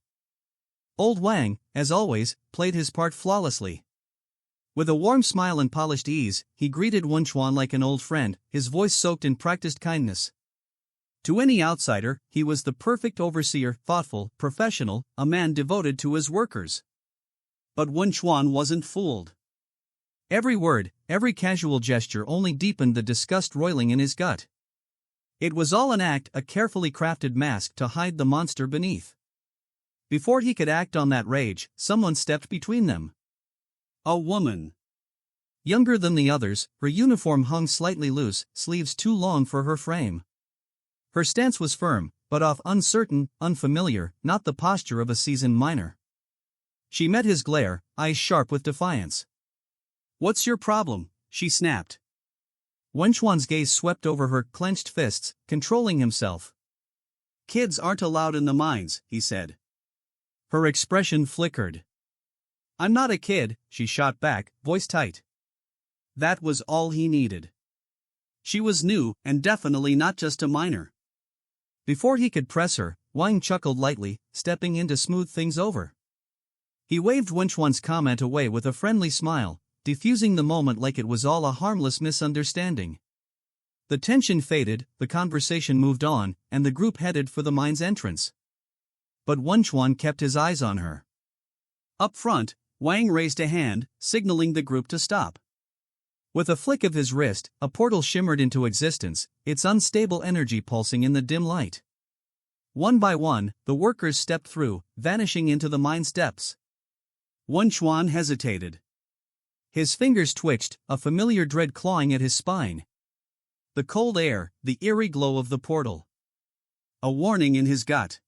Old Wang, as always, played his part flawlessly. With a warm smile and polished ease, he greeted Wenxuan like an old friend, his voice soaked in practiced kindness. To any outsider, he was the perfect overseer, thoughtful, professional, a man devoted to his workers. But Wenxuan wasn't fooled. Every word, every casual gesture only deepened the disgust roiling in his gut. It was all an act, a carefully crafted mask to hide the monster beneath. Before he could act on that rage, someone stepped between them. A woman. Younger than the others, her uniform hung slightly loose, sleeves too long for her frame. Her stance was firm, but off uncertain, unfamiliar, not the posture of a seasoned miner. She met his glare, eyes sharp with defiance. "What's your problem?" she snapped. Wenxuan's gaze swept over her clenched fists, controlling himself. "Kids aren't allowed in the mines," he said. Her expression flickered. "I'm not a kid," she shot back, voice tight. That was all he needed. She was new, and definitely not just a miner. Before he could press her, Wang chuckled lightly, stepping in to smooth things over. He waved Wenxuan's comment away with a friendly smile, diffusing the moment like it was all a harmless misunderstanding. The tension faded, the conversation moved on, and the group headed for the mine's entrance. But Wenxuan kept his eyes on her. Up front, Wang raised a hand, signaling the group to stop. With a flick of his wrist, a portal shimmered into existence, its unstable energy pulsing in the dim light. One by one, the workers stepped through, vanishing into the mine's depths. Wenxuan hesitated. His fingers twitched, a familiar dread clawing at his spine. The cold air, the eerie glow of the portal. A warning in his gut.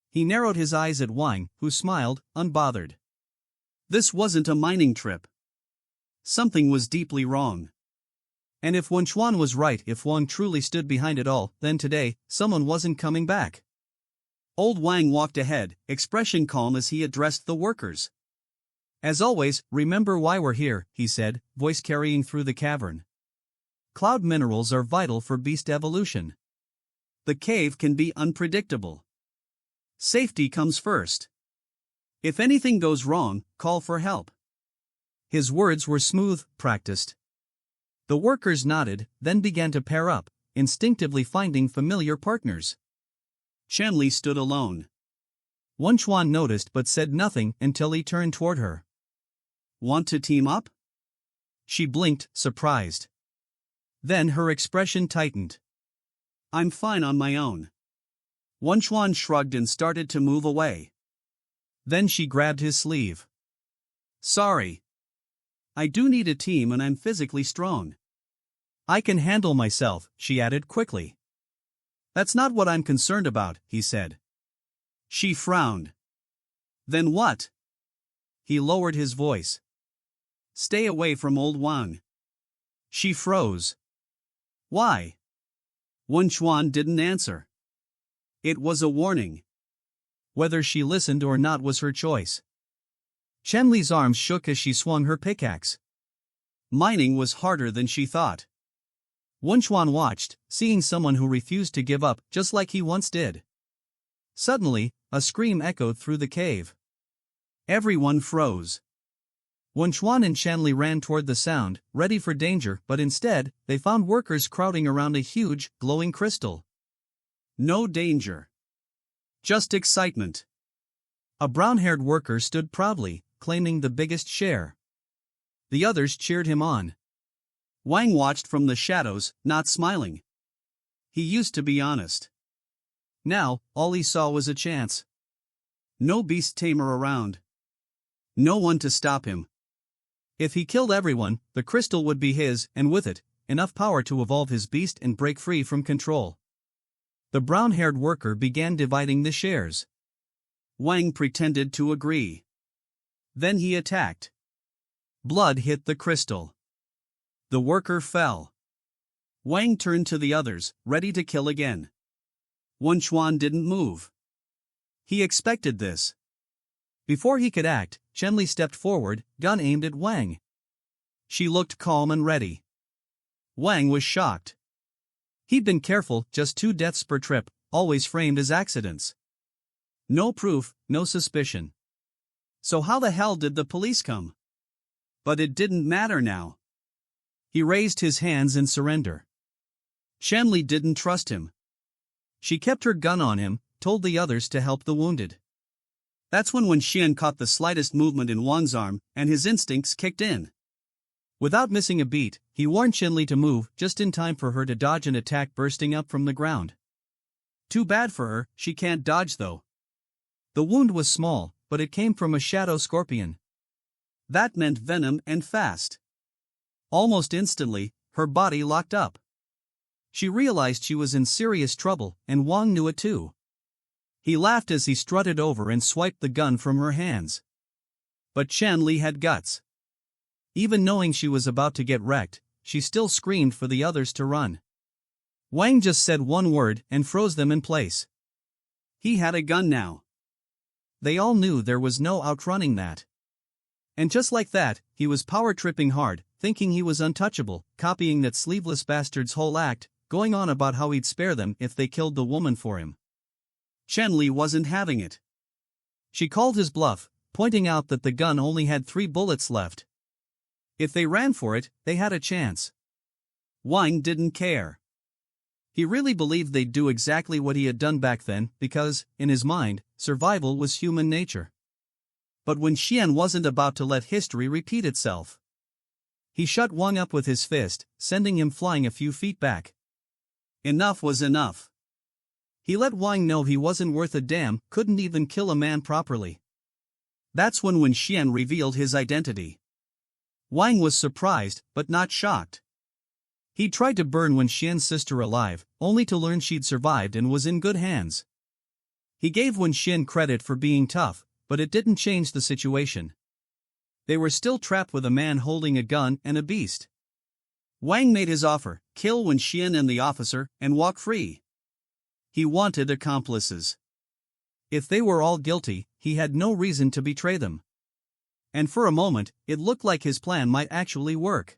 He narrowed his eyes at Wang, who smiled, unbothered. This wasn't a mining trip. Something was deeply wrong. And if Wenxuan was right, if Wang truly stood behind it all, then today, someone wasn't coming back. Old Wang walked ahead, expression calm as he addressed the workers. "As always, remember why we're here," he said, voice carrying through the cavern. "Cloud minerals are vital for beast evolution. The cave can be unpredictable. Safety comes first. If anything goes wrong, call for help." His words were smooth, practiced. The workers nodded, then began to pair up, instinctively finding familiar partners. Shanli stood alone. Wenxuan noticed but said nothing until he turned toward her. "Want to team up?" She blinked, surprised. Then her expression tightened. "I'm fine on my own." Wenxuan shrugged and started to move away. Then she grabbed his sleeve. "Sorry. I do need a team and I'm physically strong." "I can handle myself," she added quickly. "That's not what I'm concerned about," he said. She frowned. "Then what?" He lowered his voice. "Stay away from old Wang." She froze. "Why?" Wenxuan didn't answer. It was a warning. Whether she listened or not was her choice. Shanli's arms shook as she swung her pickaxe. Mining was harder than she thought. Wenxuan watched, seeing someone who refused to give up, just like he once did. Suddenly, a scream echoed through the cave. Everyone froze. Wenxuan and Shanli ran toward the sound, ready for danger, but instead, they found workers crowding around a huge, glowing crystal. No danger. Just excitement. A brown-haired worker stood proudly, claiming the biggest share. The others cheered him on. Wang watched from the shadows, not smiling. He used to be honest. Now, all he saw was a chance. No beast tamer around. No one to stop him. If he killed everyone, the crystal would be his, and with it, enough power to evolve his beast and break free from control. The brown-haired worker began dividing the shares. Wang pretended to agree. Then he attacked. Blood hit the crystal. The worker fell. Wang turned to the others, ready to kill again. Wenxuan didn't move. He expected this. Before he could act, Li stepped forward, gun aimed at Wang. She looked calm and ready. Wang was shocked. He'd been careful, just 2 deaths per trip, always framed as accidents. No proof, no suspicion. So how the hell did the police come? But it didn't matter now. He raised his hands in surrender. Li didn't trust him. She kept her gun on him, told the others to help the wounded. That's when Wenxuan caught the slightest movement in Wang's arm, and his instincts kicked in. Without missing a beat, he warned Li to move, just in time for her to dodge an attack bursting up from the ground. Too bad for her, she can't dodge though. The wound was small, but it came from a shadow scorpion. That meant venom and fast. Almost instantly, her body locked up. She realized she was in serious trouble, and Wang knew it too. He laughed as he strutted over and swiped the gun from her hands. But Li had guts. Even knowing she was about to get wrecked, she still screamed for the others to run. Wang just said one word and froze them in place. He had a gun now. They all knew there was no outrunning that. And just like that, he was power-tripping hard, thinking he was untouchable, copying that sleeveless bastard's whole act, going on about how he'd spare them if they killed the woman for him. Li wasn't having it. She called his bluff, pointing out that the gun only had 3 bullets left. If they ran for it, they had a chance. Wang didn't care. He really believed they'd do exactly what he had done back then because, in his mind, survival was human nature. But Wenxuan wasn't about to let history repeat itself. He shut Wang up with his fist, sending him flying a few feet back. Enough was enough. He let Wang know he wasn't worth a damn, couldn't even kill a man properly. That's when Wenxuan revealed his identity. Wang was surprised, but not shocked. He tried to burn Wenxuan's sister alive, only to learn she'd survived and was in good hands. He gave Wenxuan credit for being tough, but it didn't change the situation. They were still trapped with a man holding a gun and a beast. Wang made his offer, kill Wenxuan and the officer, and walk free. He wanted accomplices. If they were all guilty, he had no reason to betray them. And for a moment, it looked like his plan might actually work.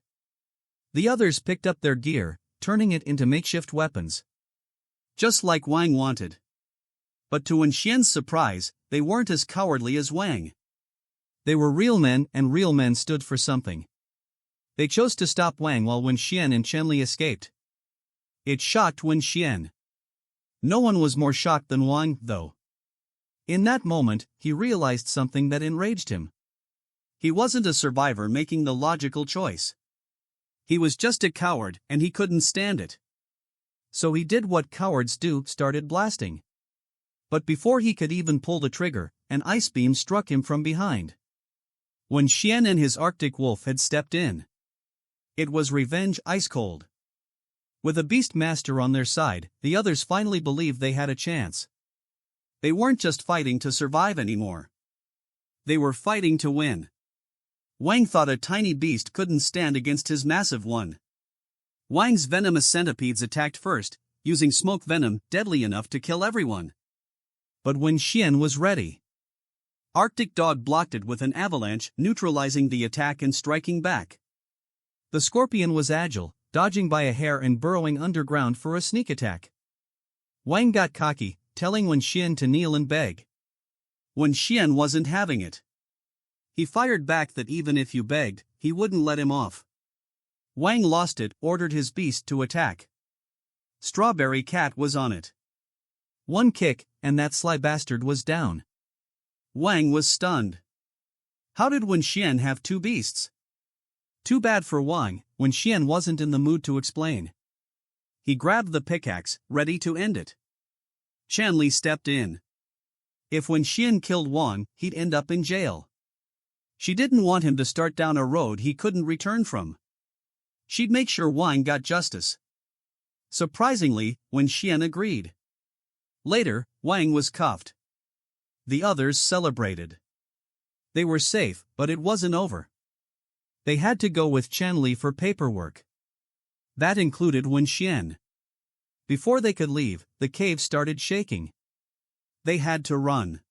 The others picked up their gear, turning it into makeshift weapons. Just like Wang wanted. But to Wenxuan's surprise, they weren't as cowardly as Wang. They were real men, and real men stood for something. They chose to stop Wang while Wenxuan and Li escaped. It shocked Wenxuan. No one was more shocked than Wang, though. In that moment, he realized something that enraged him. He wasn't a survivor making the logical choice. He was just a coward, and he couldn't stand it. So he did what cowards do, started blasting. But before he could even pull the trigger, an ice beam struck him from behind. Wenxuan and his Arctic wolf had stepped in. It was revenge ice cold. With a Beastmaster on their side, the others finally believed they had a chance. They weren't just fighting to survive anymore. They were fighting to win. Wang thought a tiny beast couldn't stand against his massive one. Wang's venomous centipedes attacked first, using smoke venom deadly enough to kill everyone. But Wenxuan was ready. Arctic Dog blocked it with an avalanche, neutralizing the attack and striking back. The scorpion was agile, dodging by a hair and burrowing underground for a sneak attack. Wang got cocky, telling Wenxuan to kneel and beg. Wenxuan wasn't having it. He fired back that even if you begged, he wouldn't let him off. Wang lost it, ordered his beast to attack. Strawberry Cat was on it. One kick, and that sly bastard was down. Wang was stunned. How did Wenxuan have 2 beasts? Too bad for Wang, Wenxuan wasn't in the mood to explain. He grabbed the pickaxe, ready to end it. Li stepped in. If Wenxuan killed Wang, he'd end up in jail. She didn't want him to start down a road he couldn't return from. She'd make sure Wang got justice. Surprisingly, Wenxuan agreed. Later, Wang was cuffed. The others celebrated. They were safe, but it wasn't over. They had to go with Qianli for paperwork. That included Wenxian. Before they could leave, the cave started shaking. They had to run.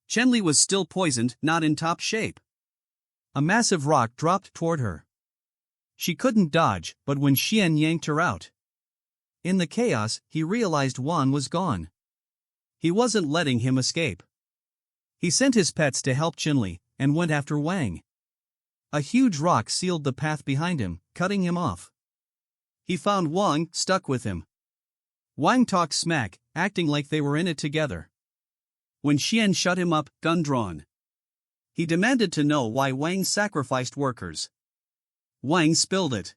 Qianli was still poisoned, not in top shape. A massive rock dropped toward her. She couldn't dodge, but when Xian yanked her out. In the chaos, he realized Wan was gone. He wasn't letting him escape. He sent his pets to help Qianli, and went after Wang. A huge rock sealed the path behind him, cutting him off. He found Wang stuck with him. Wang talked smack, acting like they were in it together. When Xian shut him up, gun drawn. He demanded to know why Wang sacrificed workers. Wang spilled it.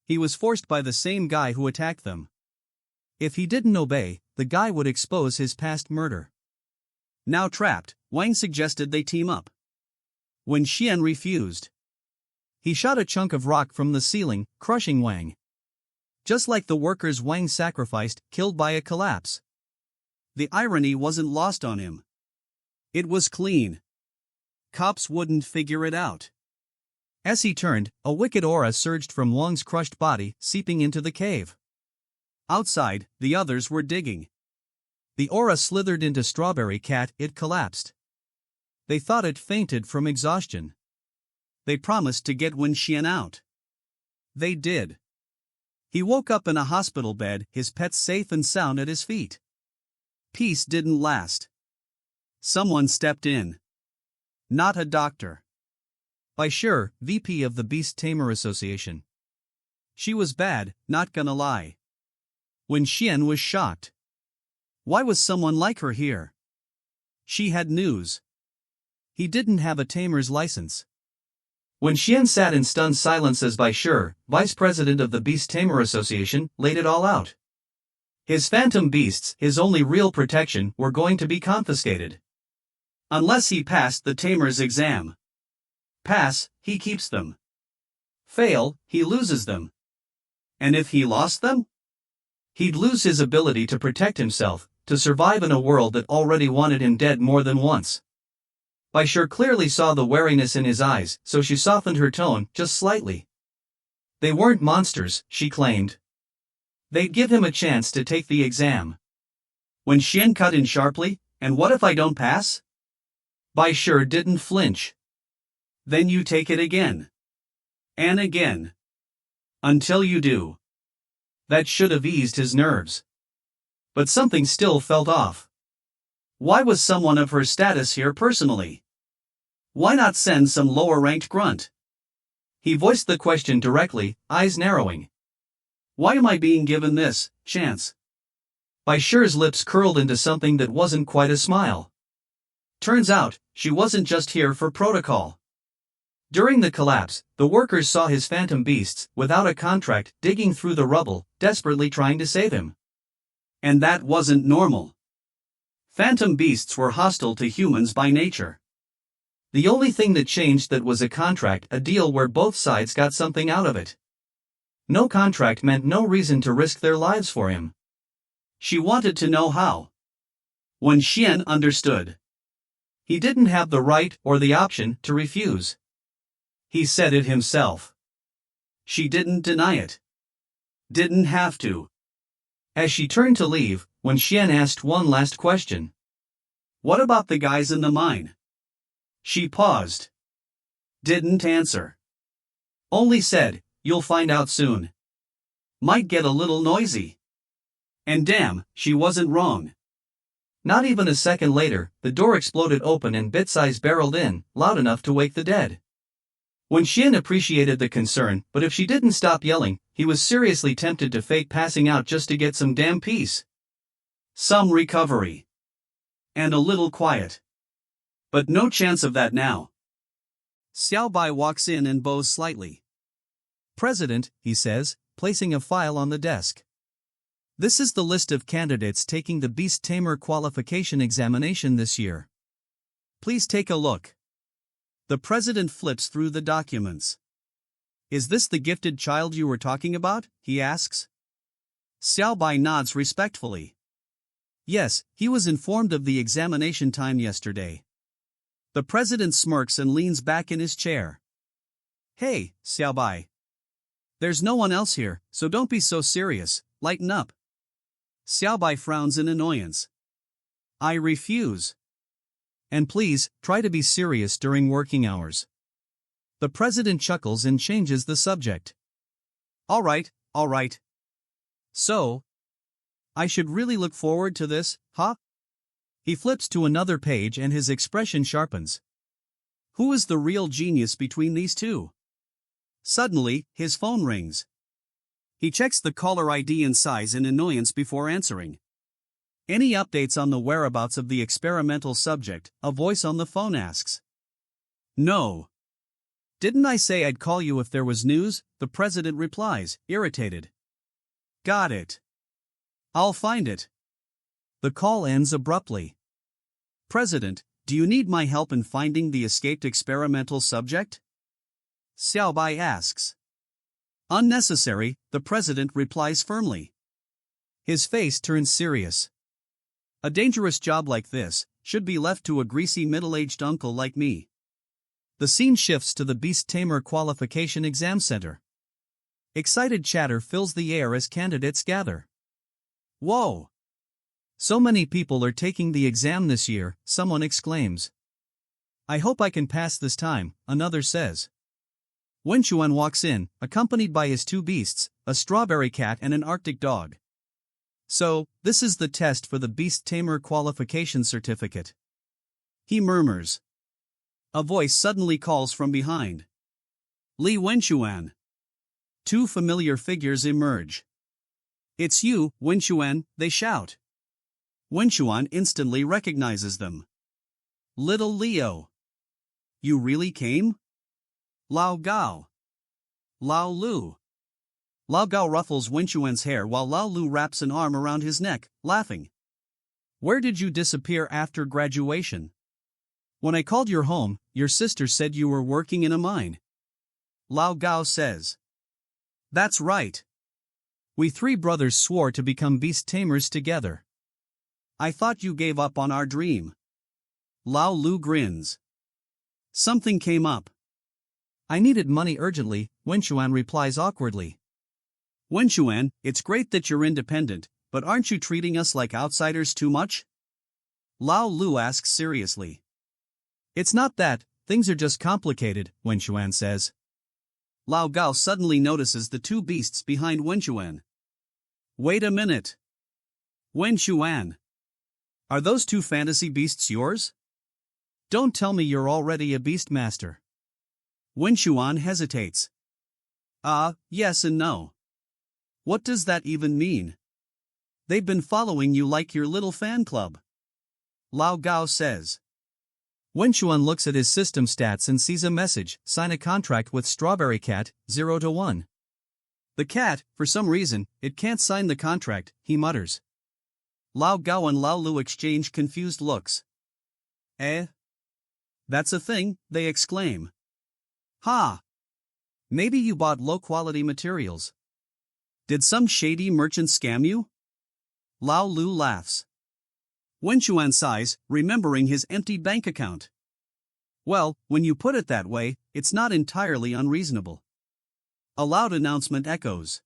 He was forced by the same guy who attacked them. If he didn't obey, the guy would expose his past murder. Now trapped, Wang suggested they team up. When Xian refused, he shot a chunk of rock from the ceiling, crushing Wang. Just like the workers Wang sacrificed, killed by a collapse. The irony wasn't lost on him. It was clean. Cops wouldn't figure it out. As he turned, a wicked aura surged from Wang's crushed body, seeping into the cave. Outside, the others were digging. The aura slithered into Strawberry Cat, it collapsed. They thought it fainted from exhaustion. They promised to get Wenxian out. They did. He woke up in a hospital bed, his pets safe and sound at his feet. Peace didn't last. Someone stepped in. Not a doctor. By Sure, VP of the Beast Tamer Association. She was bad, not gonna lie. When Xian was shocked. Why was someone like her here? She had news. He didn't have a tamer's license. When Xian sat in stunned silence as Bai Sure, vice president of the Beast Tamer Association, laid it all out. His phantom beasts, his only real protection, were going to be confiscated. Unless he passed the tamer's exam. Pass, he keeps them. Fail, he loses them. And if he lost them? He'd lose his ability to protect himself, to survive in a world that already wanted him dead more than once. Bai Sure clearly saw the wariness in his eyes, so she softened her tone, just slightly. They weren't monsters, she claimed. They'd give him a chance to take the exam. When Xian cut in sharply, and what if I don't pass? Bai Sure didn't flinch. Then you take it again. And again. Until you do. That should have eased his nerves. But something still felt off. Why was someone of her status here personally? Why not send some lower-ranked grunt? He voiced the question directly, eyes narrowing. Why am I being given this chance? Bai Sure's lips curled into something that wasn't quite a smile. Turns out, she wasn't just here for protocol. During the collapse, the workers saw his phantom beasts, without a contract, digging through the rubble, desperately trying to save him. And that wasn't normal. Phantom beasts were hostile to humans by nature. The only thing that changed that was a contract, a deal where both sides got something out of it. No contract meant no reason to risk their lives for him. She wanted to know how. When Xian understood. He didn't have the right or the option to refuse. He said it himself. She didn't deny it. Didn't have to. As she turned to leave, when Xian asked one last question. What about the guys in the mine? She paused. Didn't answer. Only said, you'll find out soon. Might get a little noisy. And damn, she wasn't wrong. Not even a second later, the door exploded open and Bit-Size barreled in, loud enough to wake the dead. When Xian appreciated the concern, but if she didn't stop yelling, he was seriously tempted to fake passing out just to get some damn peace. Some recovery. And a little quiet. But no chance of that now. Xiao Bai walks in and bows slightly. President, he says, placing a file on the desk. This is the list of candidates taking the Beast Tamer qualification examination this year. Please take a look. The president flips through the documents. Is this the gifted child you were talking about? He asks. Xiao Bai nods respectfully. Yes, he was informed of the examination time yesterday. The president smirks and leans back in his chair. Hey, Xiaobai. There's no one else here, so don't be so serious, lighten up. Xiaobai frowns in annoyance. I refuse. And please, try to be serious during working hours. The president chuckles and changes the subject. All right. So, I should really look forward to this, huh? He flips to another page and his expression sharpens. Who is the real genius between these two? Suddenly, his phone rings. He checks the caller ID and sighs in annoyance before answering. Any updates on the whereabouts of the experimental subject? A voice on the phone asks. No. Didn't I say I'd call you if there was news? The president replies, irritated. Got it. I'll find it. The call ends abruptly. President, do you need my help in finding the escaped experimental subject? Xiaobai asks. Unnecessary, the president replies firmly. His face turns serious. A dangerous job like this should be left to a greasy middle-aged uncle like me. The scene shifts to the Beast Tamer Qualification Exam Center. Excited chatter fills the air as candidates gather. Whoa! So many people are taking the exam this year, someone exclaims. I hope I can pass this time, another says. Wenxuan walks in, accompanied by his two beasts, a strawberry cat and an Arctic dog. So, this is the test for the Beast Tamer Qualification Certificate. He murmurs. A voice suddenly calls from behind. Li Wenxuan. Two familiar figures emerge. It's you, Wenxuan, they shout. Wenxuan instantly recognizes them. Little Leo. You really came? Lao Gao. Lao Lu. Lao Gao ruffles Wenxuan's hair while Lao Lu wraps an arm around his neck, laughing. Where did you disappear after graduation? When I called your home, your sister said you were working in a mine. Lao Gao says. That's right. We three brothers swore to become beast tamers together. I thought you gave up on our dream. Lao Lu grins. Something came up. I needed money urgently, Wenxuan replies awkwardly. Wenxuan, it's great that you're independent, but aren't you treating us like outsiders too much? Lao Lu asks seriously. It's not that, things are just complicated, Wenxuan says. Lao Gao suddenly notices the two beasts behind Wenxuan. Wait a minute. Wenxuan. Are those two fantasy beasts yours? Don't tell me you're already a Beastmaster. Wenxuan hesitates. Yes and no. What does that even mean? They've been following you like your little fan club. Lao Gao says. Wenxuan looks at his system stats and sees a message, sign a contract with Strawberry Cat, 0 to 1. The cat, for some reason, it can't sign the contract, he mutters. Lao Gao and Lao Lu exchange confused looks. That's a thing, they exclaim. Ha! Maybe you bought low-quality materials. Did some shady merchant scam you? Lao Lu laughs. Wenxuan sighs, remembering his empty bank account. Well, when you put it that way, it's not entirely unreasonable. A loud announcement echoes.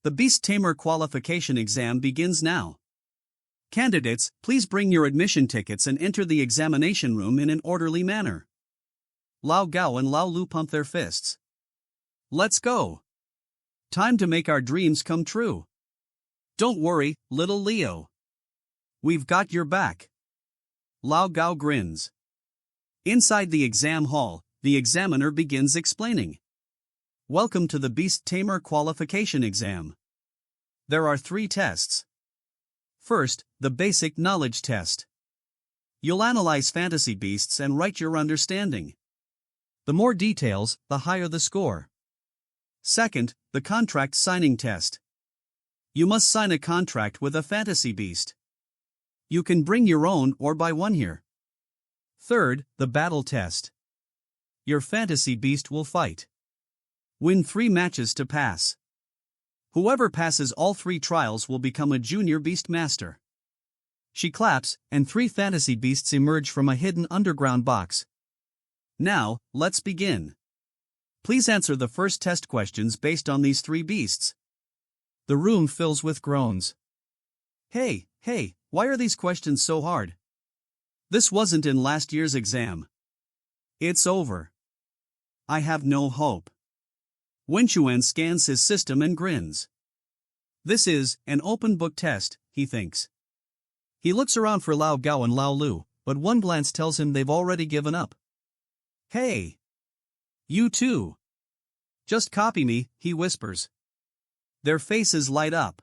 The Beast Tamer Qualification Exam begins now. Candidates, please bring your admission tickets and enter the examination room in an orderly manner. Lao Gao and Lao Lu pump their fists. Let's go. Time to make our dreams come true. Don't worry, little Leo. We've got your back. Lao Gao grins. Inside the exam hall, the examiner begins explaining. Welcome to the Beast Tamer Qualification Exam. There are 3 tests. First, the Basic Knowledge Test. You'll analyze fantasy beasts and write your understanding. The more details, the higher the score. Second, the Contract Signing Test. You must sign a contract with a fantasy beast. You can bring your own or buy one here. Third, the Battle Test. Your fantasy beast will fight. Win 3 matches to pass. Whoever passes all 3 trials will become a junior Beastmaster. She claps, and 3 fantasy beasts emerge from a hidden underground box. Now, let's begin. Please answer the first test questions based on these 3 beasts. The room fills with groans. Hey, why are these questions so hard? This wasn't in last year's exam. It's over. I have no hope. Wenxuan scans his system and grins. This is an open book test, he thinks. He looks around for Lao Gao and Lao Lu, but one glance tells him they've already given up. Hey! You too! Just copy me, he whispers. Their faces light up.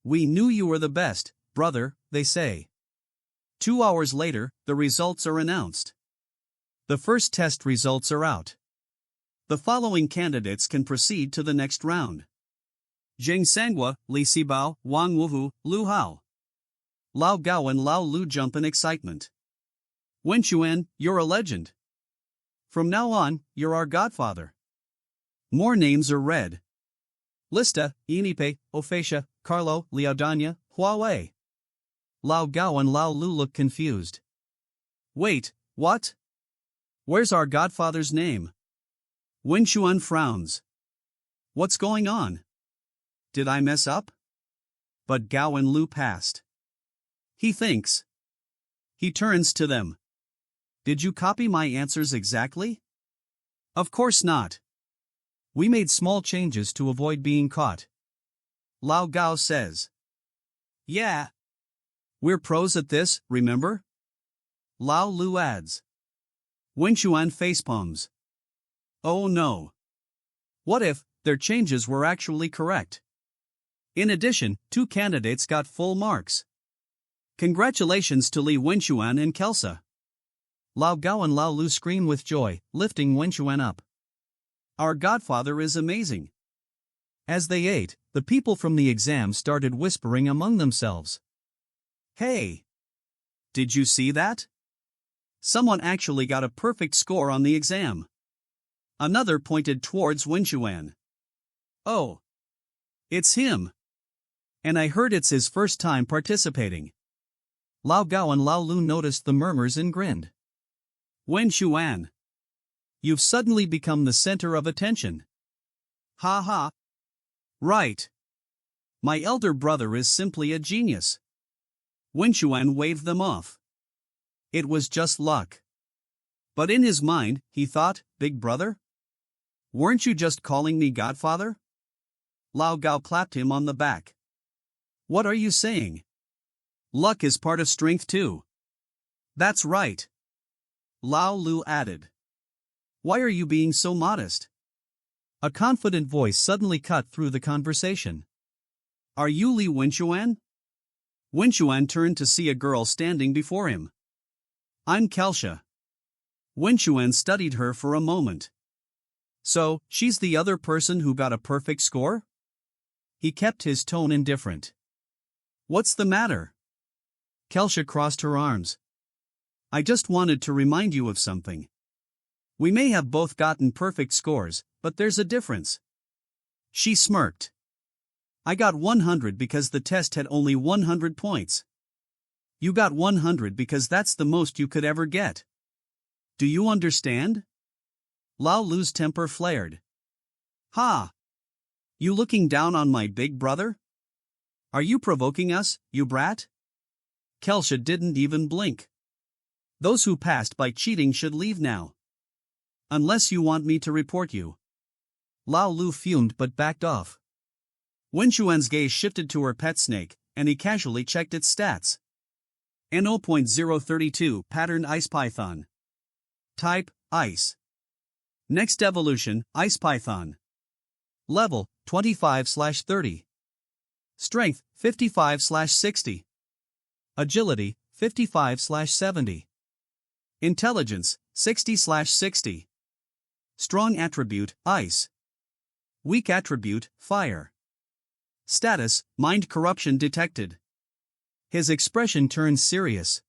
We knew you were the best, brother, they say. 2 hours later, the results are announced. The first test results are out. The following candidates can proceed to the next round. Zheng Sanghua, Li Sibao, Wang Wuhu, Lu Hao. Lao Gao and Lao Lu jump in excitement. Wenxuan, you're a legend. From now on, you're our godfather. More names are read. Lista, Inipe, Ophasia, Carlo, Liaodanya, Huawei. Lao Gao and Lao Lu look confused. Wait, what? Where's our godfather's name? Wenxuan frowns. What's going on? Did I mess up? But Gao and Lu passed. He thinks. He turns to them. Did you copy my answers exactly? Of course not. We made small changes to avoid being caught. Lao Gao says. Yeah. We're pros at this, remember? Lao Lu adds. Wenxuan facepalms. Oh no. What if their changes were actually correct? In addition, 2 candidates got full marks. Congratulations to Li Wenxuan and Kelsa. Lao Gao and Lao Lu scream with joy, lifting Wenxuan up. Our godfather is amazing. As they ate, the people from the exam started whispering among themselves. Hey! Did you see that? Someone actually got a perfect score on the exam. Another pointed towards Wenxuan. Oh! It's him! And I heard it's his first time participating. Lao Gao and Lao Lu noticed the murmurs and grinned. Wenxuan! You've suddenly become the center of attention. Ha ha! Right! My elder brother is simply a genius. Wenxuan waved them off. It was just luck. But in his mind, he thought, Big brother? Weren't you just calling me godfather? Lao Gao clapped him on the back. What are you saying? Luck is part of strength too. That's right. Lao Lu added. Why are you being so modest? A confident voice suddenly cut through the conversation. Are you Li Wenxuan? Wenxuan turned to see a girl standing before him. I'm Kelsha. Wenxuan studied her for a moment. So, she's the other person who got a perfect score? He kept his tone indifferent. What's the matter? Kelsha crossed her arms. I just wanted to remind you of something. We may have both gotten perfect scores, but there's a difference. She smirked. I got 100 because the test had only 100 points. You got 100 because that's the most you could ever get. Do you understand? Lao Lu's temper flared. Ha! You looking down on my big brother? Are you provoking us, you brat? Kelsha didn't even blink. Those who passed by cheating should leave now. Unless you want me to report you. Lao Lu fumed but backed off. Wenxuan's gaze shifted to her pet snake, and he casually checked its stats. N0.032 Pattern Ice Python. Type, Ice. Next evolution, Ice Python. Level, 25/30. Strength, 55/60. Agility, 55/70. Intelligence, 60/60. Strong attribute, Ice. Weak attribute, Fire. Status, Mind corruption detected. His expression turned serious.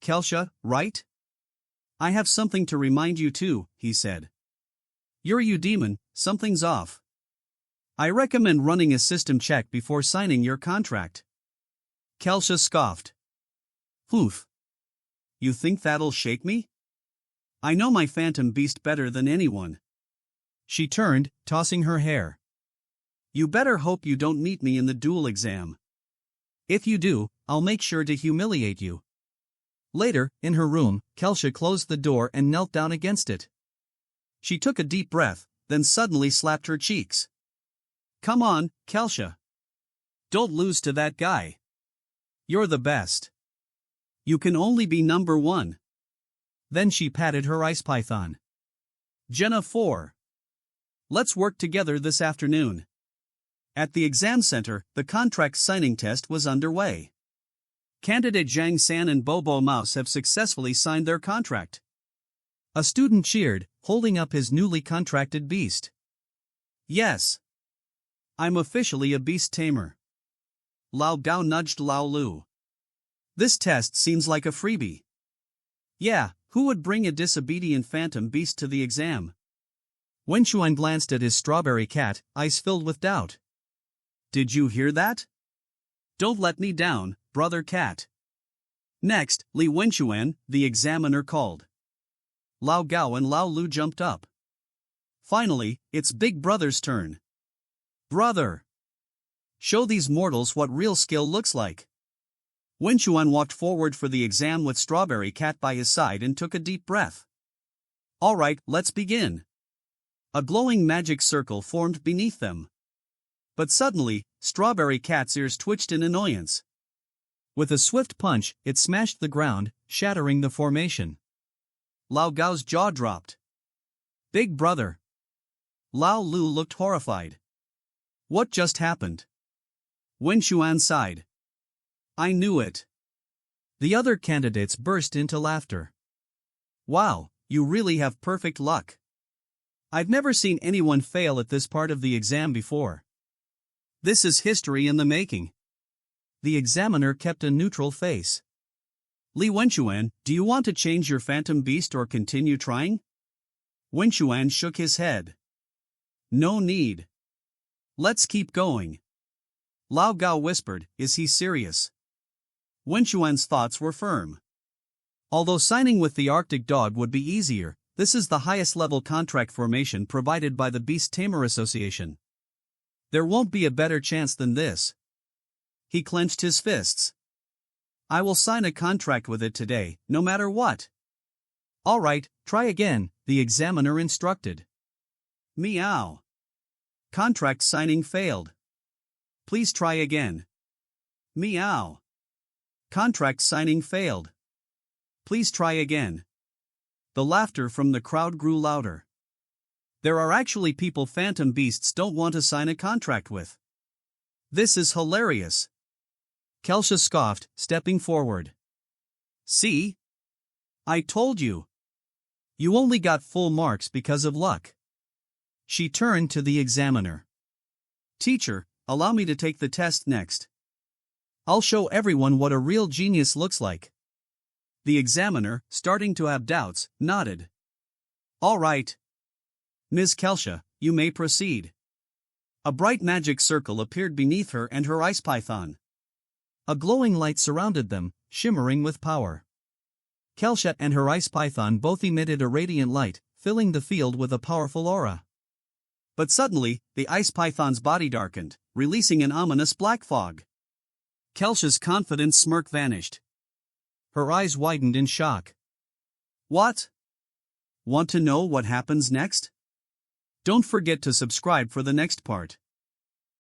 Kelsha, right? I have something to remind you too, he said. You're a demon, something's off. I recommend running a system check before signing your contract. Kelsha scoffed. Oof. You think that'll shake me? I know my phantom beast better than anyone. She turned, tossing her hair. You better hope you don't meet me in the dual exam. If you do, I'll make sure to humiliate you. Later, in her room, Kelsha closed the door and knelt down against it. She took a deep breath, then suddenly slapped her cheeks. Come on, Kelsha. Don't lose to that guy. You're the best. You can only be number one. Then she patted her ice python. Jenna 4. Let's work together this afternoon. At the exam center, the contract signing test was underway. Candidate Zhang San and Bobo Mouse have successfully signed their contract. A student cheered, holding up his newly contracted beast. Yes. I'm officially a beast tamer. Lao Gao nudged Lao Lu. This test seems like a freebie. Yeah, who would bring a disobedient phantom beast to the exam? Wenxuan glanced at his strawberry cat, eyes filled with doubt. Did you hear that? Don't let me down, brother cat. Next, Li Wenxuan, the examiner called. Lao Gao and Lao Lu jumped up. Finally, it's Big Brother's turn. Brother! Show these mortals what real skill looks like. Wenxuan walked forward for the exam with Strawberry Cat by his side and took a deep breath. All right, let's begin. A glowing magic circle formed beneath them. But suddenly, Strawberry Cat's ears twitched in annoyance. With a swift punch, it smashed the ground, shattering the formation. Lao Gao's jaw dropped. Big Brother. Lao Lu looked horrified. What just happened? Wenxuan sighed. I knew it. The other candidates burst into laughter. Wow, you really have perfect luck. I've never seen anyone fail at this part of the exam before. This is history in the making. The examiner kept a neutral face. Li Wenxuan, do you want to change your phantom beast or continue trying? Wenxuan shook his head. No need. Let's keep going. Lao Gao whispered, is he serious? Wenxuan's thoughts were firm. Although signing with the Arctic dog would be easier, this is the highest level contract formation provided by the Beast Tamer Association. There won't be a better chance than this. He clenched his fists. I will sign a contract with it today, no matter what. All right, try again, the examiner instructed. Meow. Contract signing failed. Please try again. Meow. Contract signing failed. Please try again. The laughter from the crowd grew louder. There are actually people phantom beasts don't want to sign a contract with. This is hilarious. Kelsha scoffed, stepping forward. See? I told you. You only got full marks because of luck. She turned to the examiner. Teacher, allow me to take the test next. I'll show everyone what a real genius looks like. The examiner, starting to have doubts, nodded. All right. Ms. Kelsha, you may proceed. A bright magic circle appeared beneath her and her ice python. A glowing light surrounded them, shimmering with power. Kelsha and her ice python both emitted a radiant light, filling the field with a powerful aura. But suddenly, the ice python's body darkened, releasing an ominous black fog. Kelsha's confident smirk vanished. Her eyes widened in shock. What? Want to know what happens next? Don't forget to subscribe for the next part.